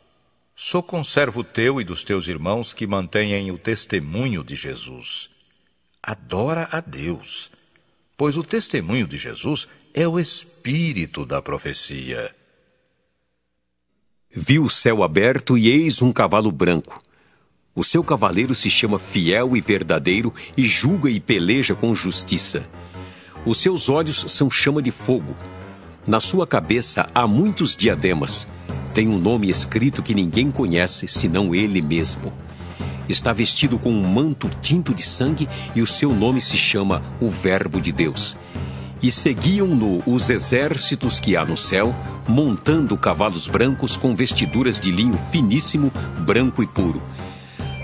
Sou conservo teu e dos teus irmãos que mantêm o testemunho de Jesus. Adora a Deus, pois o testemunho de Jesus é o espírito da profecia. Vi o céu aberto e eis um cavalo branco. O seu cavaleiro se chama Fiel e Verdadeiro e julga e peleja com justiça. Os seus olhos são chama de fogo. Na sua cabeça há muitos diademas. Tem um nome escrito que ninguém conhece, senão ele mesmo. Está vestido com um manto tinto de sangue e o seu nome se chama o Verbo de Deus. E seguiam-no os exércitos que há no céu, montando cavalos brancos com vestiduras de linho finíssimo, branco e puro.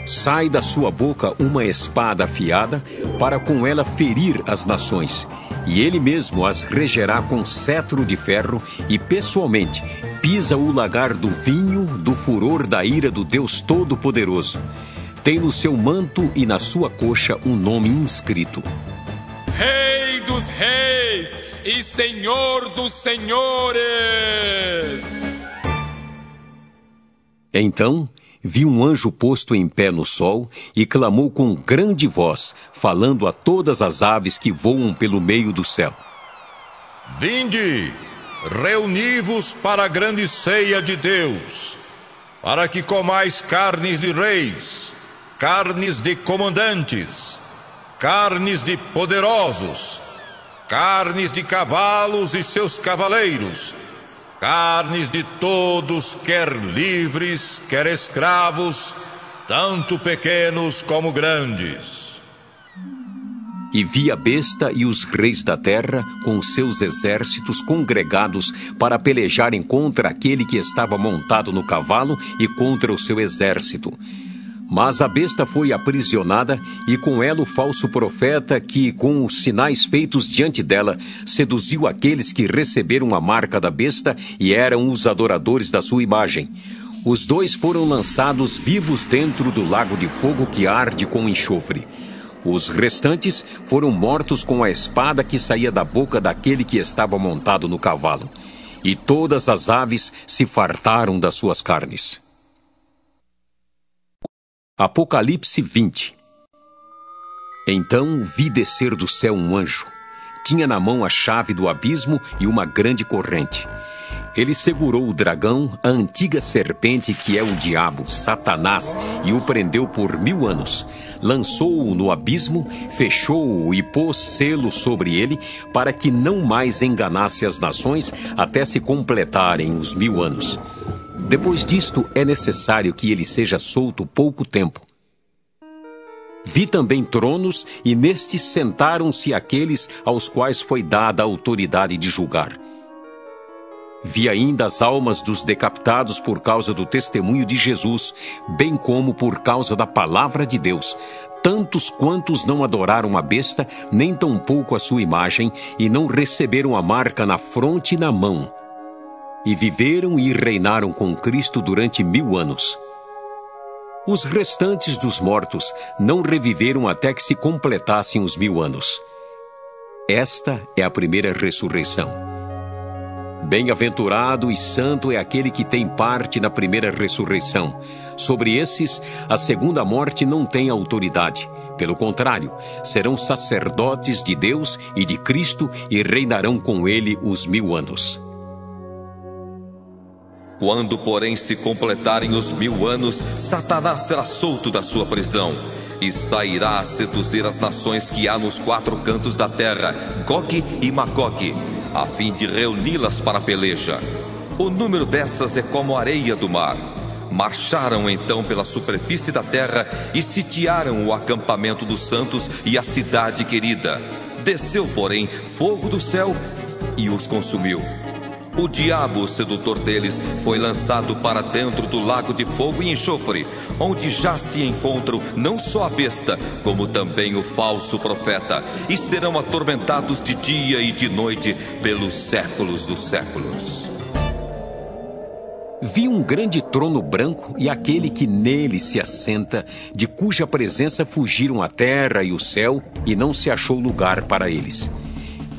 Sai da sua boca uma espada afiada, para com ela ferir as nações, e ele mesmo as regerá com cetro de ferro, e pessoalmente pisa o lagar do vinho do furor da ira do Deus Todo-Poderoso. Tem no seu manto e na sua coxa um nome inscrito: Rei dos Reis e Senhor dos Senhores. Então vi um anjo posto em pé no sol e clamou com grande voz, falando a todas as aves que voam pelo meio do céu: Vinde, reuni-vos para a grande ceia de Deus, para que comais carnes de reis, carnes de comandantes, carnes de poderosos, carnes de cavalos e seus cavaleiros, carnes de todos, quer livres, quer escravos, tanto pequenos como grandes. E vi a besta e os reis da terra com seus exércitos congregados para pelejarem contra aquele que estava montado no cavalo e contra o seu exército. Mas a besta foi aprisionada, e com ela o falso profeta que, com os sinais feitos diante dela, seduziu aqueles que receberam a marca da besta e eram os adoradores da sua imagem. Os dois foram lançados vivos dentro do lago de fogo que arde com enxofre. Os restantes foram mortos com a espada que saía da boca daquele que estava montado no cavalo. E todas as aves se fartaram das suas carnes. Apocalipse 20. Então vi descer do céu um anjo. Tinha na mão a chave do abismo e uma grande corrente. Ele segurou o dragão, a antiga serpente que é o diabo, Satanás, e o prendeu por 1000 anos. Lançou-o no abismo, fechou-o e pôs selo sobre ele, para que não mais enganasse as nações até se completarem os 1000 anos. Depois disto, é necessário que ele seja solto pouco tempo. Vi também tronos, e nestes sentaram-se aqueles aos quais foi dada a autoridade de julgar. Vi ainda as almas dos decapitados por causa do testemunho de Jesus, bem como por causa da palavra de Deus, tantos quantos não adoraram a besta, nem tampouco a sua imagem, e não receberam a marca na fronte e na mão. E viveram e reinaram com Cristo durante 1000 anos. Os restantes dos mortos não reviveram até que se completassem os 1000 anos. Esta é a primeira ressurreição. Bem-aventurado e santo é aquele que tem parte na primeira ressurreição. Sobre esses, a segunda morte não tem autoridade. Pelo contrário, serão sacerdotes de Deus e de Cristo e reinarão com ele os 1000 anos. Quando, porém, se completarem os 1000 anos, Satanás será solto da sua prisão e sairá a seduzir as nações que há nos 4 cantos da terra, Gog e Magog, a fim de reuni-las para a peleja. O número dessas é como a areia do mar. Marcharam então pela superfície da terra e sitiaram o acampamento dos santos e a cidade querida. Desceu, porém, fogo do céu e os consumiu. O diabo, o sedutor deles, foi lançado para dentro do lago de fogo e enxofre, onde já se encontram não só a besta, como também o falso profeta, e serão atormentados de dia e de noite pelos séculos dos séculos. Vi um grande trono branco e aquele que nele se assenta, de cuja presença fugiram a terra e o céu, e não se achou lugar para eles.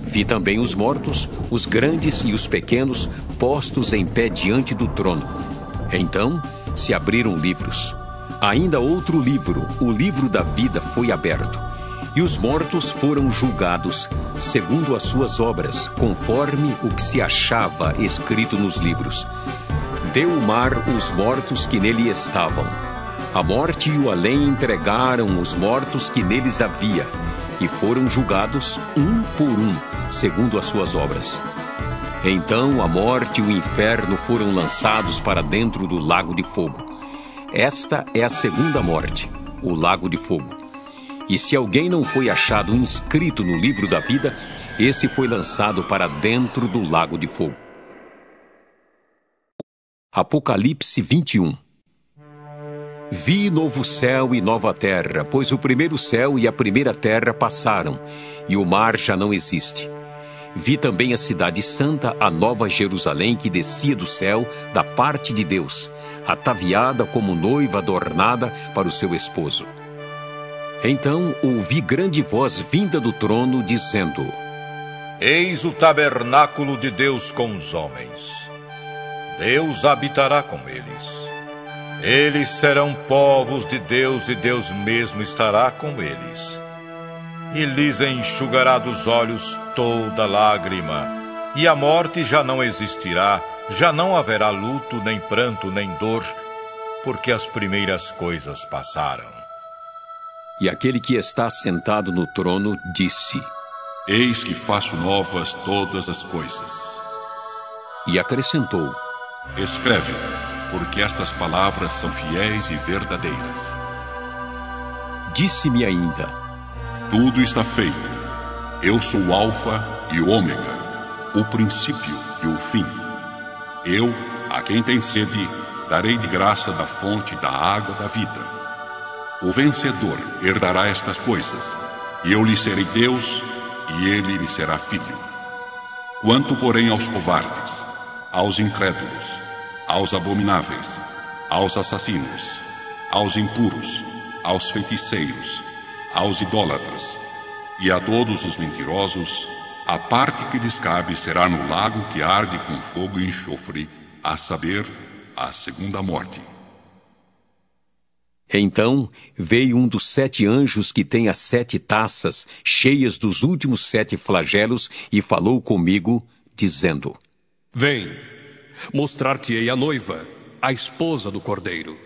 Vi também os mortos, os grandes e os pequenos, postos em pé diante do trono. Então se abriram livros. Ainda outro livro, o livro da vida, foi aberto. E os mortos foram julgados, segundo as suas obras, conforme o que se achava escrito nos livros. Deu o mar os mortos que nele estavam. A morte e o além entregaram os mortos que neles havia, e foram julgados um por um, segundo as suas obras. Então a morte e o inferno foram lançados para dentro do lago de fogo. Esta é a segunda morte, o lago de fogo. E se alguém não foi achado inscrito no livro da vida, esse foi lançado para dentro do lago de fogo. Vi novo céu e nova terra, pois o primeiro céu e a primeira terra passaram, e o mar já não existe. Vi também a cidade santa, a nova Jerusalém, que descia do céu, da parte de Deus, ataviada como noiva adornada para o seu esposo. Então ouvi grande voz vinda do trono, dizendo: Eis o tabernáculo de Deus com os homens. Deus habitará com eles. Eles serão povos de Deus e Deus mesmo estará com eles. E lhes enxugará dos olhos toda lágrima. E a morte já não existirá, já não haverá luto, nem pranto, nem dor, porque as primeiras coisas passaram. E aquele que está sentado no trono disse: Eis que faço novas todas as coisas. E acrescentou: Escreve, porque estas palavras são fiéis e verdadeiras. Disse-me ainda: Tudo está feito. Eu sou o Alfa e o Ômega, o princípio e o fim. Eu, a quem tem sede, darei de graça da fonte da água da vida. O vencedor herdará estas coisas, e eu lhe serei Deus, e ele me será filho. Quanto, porém, aos covardes, aos incrédulos, aos abomináveis, aos assassinos, aos impuros, aos feiticeiros, aos idólatras e a todos os mentirosos, a parte que lhes cabe será no lago que arde com fogo e enxofre, a saber, a segunda morte. Então veio um dos 7 anjos que tem as 7 taças cheias dos últimos 7 flagelos e falou comigo, dizendo: Vem, mostrar-te-ei a noiva, a esposa do Cordeiro.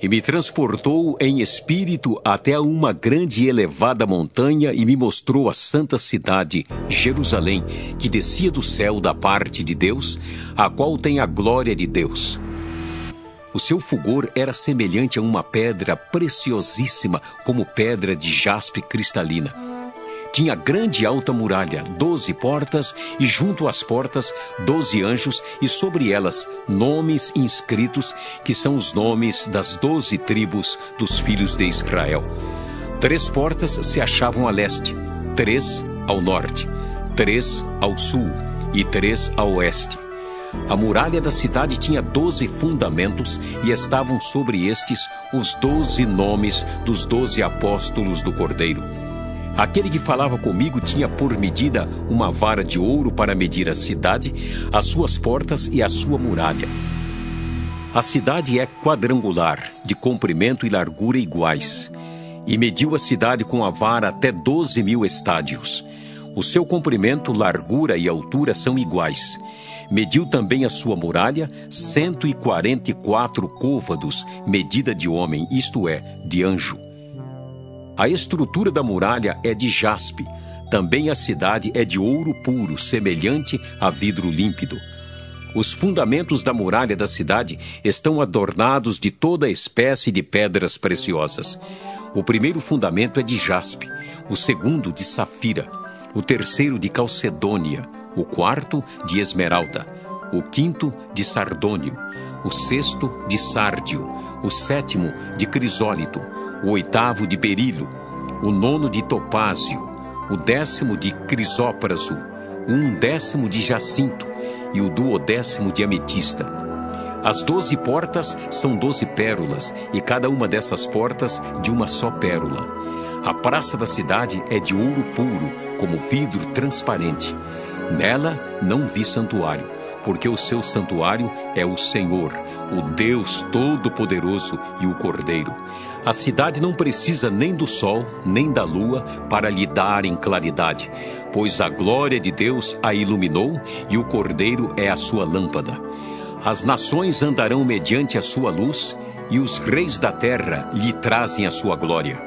E me transportou em espírito até uma grande e elevada montanha e me mostrou a santa cidade, Jerusalém, que descia do céu da parte de Deus, a qual tem a glória de Deus. O seu fulgor era semelhante a uma pedra preciosíssima, como pedra de jaspe cristalina. Tinha grande e alta muralha, 12 portas, e junto às portas 12 anjos, e sobre elas nomes inscritos, que são os nomes das 12 tribos dos filhos de Israel. 3 portas se achavam a leste, 3 ao norte, 3 ao sul e 3 a oeste. A muralha da cidade tinha 12 fundamentos, e estavam sobre estes os 12 nomes dos 12 apóstolos do Cordeiro. Aquele que falava comigo tinha por medida uma vara de ouro para medir a cidade, as suas portas e a sua muralha. A cidade é quadrangular, de comprimento e largura iguais, e mediu a cidade com a vara até 12.000 estádios. O seu comprimento, largura e altura são iguais. Mediu também a sua muralha, 144 côvados, medida de homem, isto é, de anjo. A estrutura da muralha é de jaspe. Também a cidade é de ouro puro, semelhante a vidro límpido. Os fundamentos da muralha da cidade estão adornados de toda espécie de pedras preciosas. O primeiro fundamento é de jaspe, o segundo de safira, o terceiro de calcedônia, o quarto de esmeralda, o quinto de sardônio, o sexto de sárdio, o sétimo de crisólito, o oitavo de berilo, o nono de topázio, o 10º de crisópraso, o 11º de jacinto e o 12º de ametista. As 12 portas são 12 pérolas, e cada uma dessas portas de uma só pérola. A praça da cidade é de ouro puro, como vidro transparente. Nela não vi santuário, porque o seu santuário é o Senhor, o Deus Todo-Poderoso e o Cordeiro. A cidade não precisa nem do sol, nem da lua para lhe darem claridade, pois a glória de Deus a iluminou e o Cordeiro é a sua lâmpada. As nações andarão mediante a sua luz, e os reis da terra lhe trazem a sua glória.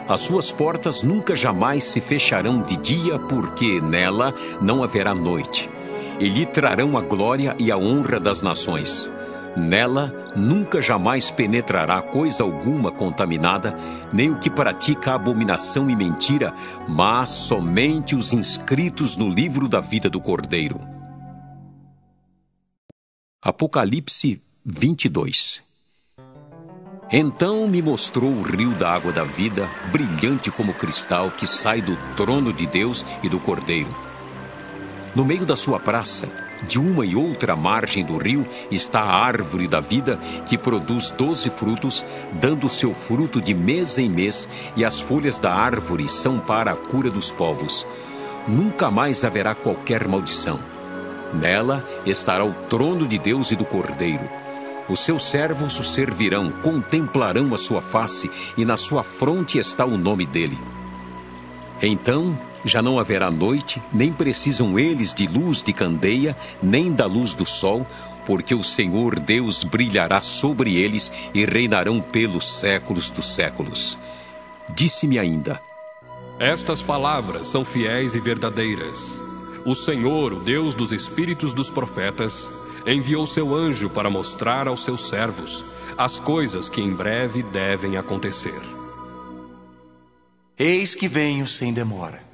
As suas portas nunca jamais se fecharão de dia, porque nela não haverá noite. E lhe trarão a glória e a honra das nações. Nela nunca jamais penetrará coisa alguma contaminada, nem o que pratica abominação e mentira, mas somente os inscritos no livro da vida do Cordeiro. Apocalipse 22. Então me mostrou o rio da água da vida, brilhante como cristal, que sai do trono de Deus e do Cordeiro. No meio da sua praça, de uma e outra margem do rio, está a árvore da vida, que produz 12 frutos, dando seu fruto de mês em mês, e as folhas da árvore são para a cura dos povos. Nunca mais haverá qualquer maldição. Nela estará o trono de Deus e do Cordeiro. Os seus servos o servirão, contemplarão a sua face, e na sua fronte está o nome dele. Então já não haverá noite, nem precisam eles de luz de candeia, nem da luz do sol, porque o Senhor Deus brilhará sobre eles e reinarão pelos séculos dos séculos. Disse-me ainda: Estas palavras são fiéis e verdadeiras. O Senhor, o Deus dos espíritos dos profetas, enviou seu anjo para mostrar aos seus servos as coisas que em breve devem acontecer. Eis que venho sem demora.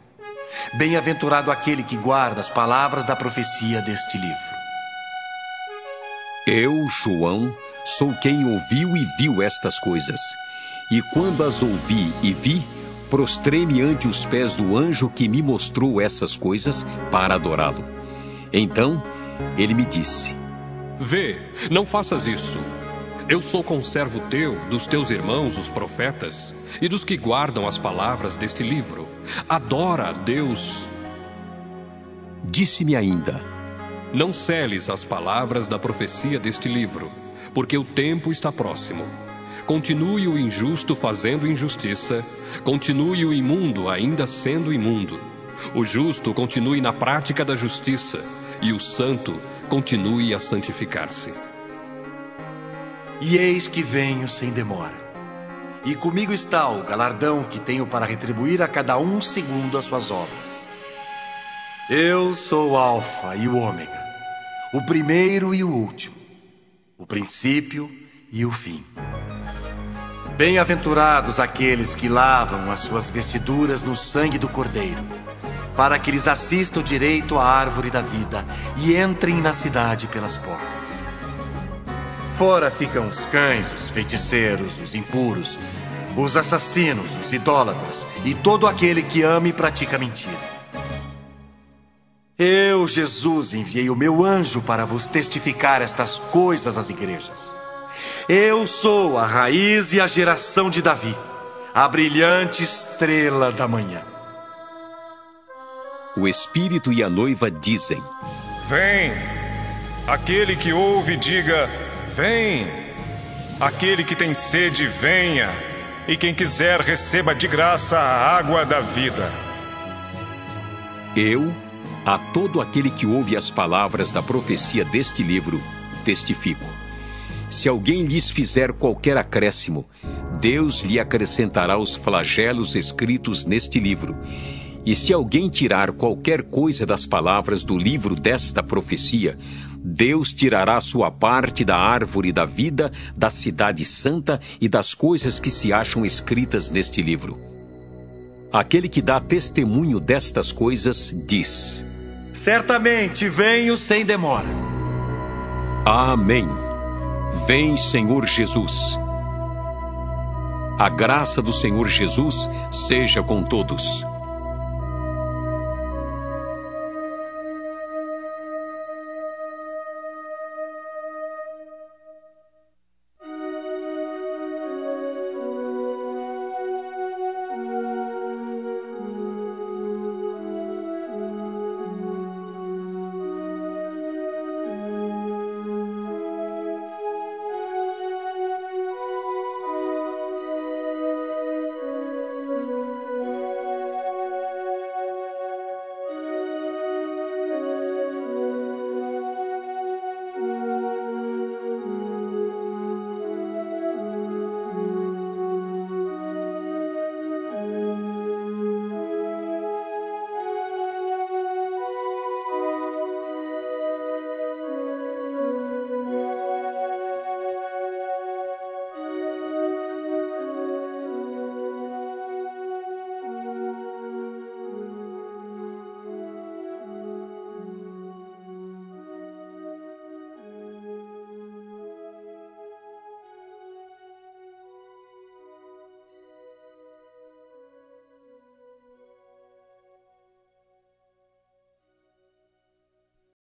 Bem-aventurado aquele que guarda as palavras da profecia deste livro. Eu, João, sou quem ouviu e viu estas coisas. E quando as ouvi e vi, prostrei-me ante os pés do anjo que me mostrou essas coisas para adorá-lo. Então ele me disse: Vê, não faças isso. Eu sou conservo teu, dos teus irmãos, os profetas, e dos que guardam as palavras deste livro. Adora a Deus. Disse-me ainda: Não celes as palavras da profecia deste livro, porque o tempo está próximo. Continue o injusto fazendo injustiça, continue o imundo ainda sendo imundo. O justo continue na prática da justiça, e o santo continue a santificar-se. E eis que venho sem demora. E comigo está o galardão que tenho para retribuir a cada um segundo as suas obras. Eu sou o Alfa e o Ômega, o primeiro e o último, o princípio e o fim. Bem-aventurados aqueles que lavam as suas vestiduras no sangue do Cordeiro, para que lhes assistam direito à árvore da vida e entrem na cidade pelas portas. Fora ficam os cães, os feiticeiros, os impuros, os assassinos, os idólatras e todo aquele que ama e pratica mentira. Eu, Jesus, enviei o meu anjo para vos testificar estas coisas às igrejas. Eu sou a raiz e a geração de Davi, a brilhante estrela da manhã. O Espírito e a noiva dizem: Vem! Aquele que ouve, diga: Vem! Aquele que tem sede, venha! E quem quiser, receba de graça a água da vida. Eu, a todo aquele que ouve as palavras da profecia deste livro, testifico. Se alguém lhes fizer qualquer acréscimo, Deus lhe acrescentará os flagelos escritos neste livro. E se alguém tirar qualquer coisa das palavras do livro desta profecia, Deus tirará sua parte da árvore da vida, da cidade santa e das coisas que se acham escritas neste livro. Aquele que dá testemunho destas coisas diz: Certamente venho sem demora. Amém. Vem, Senhor Jesus. A graça do Senhor Jesus seja com todos.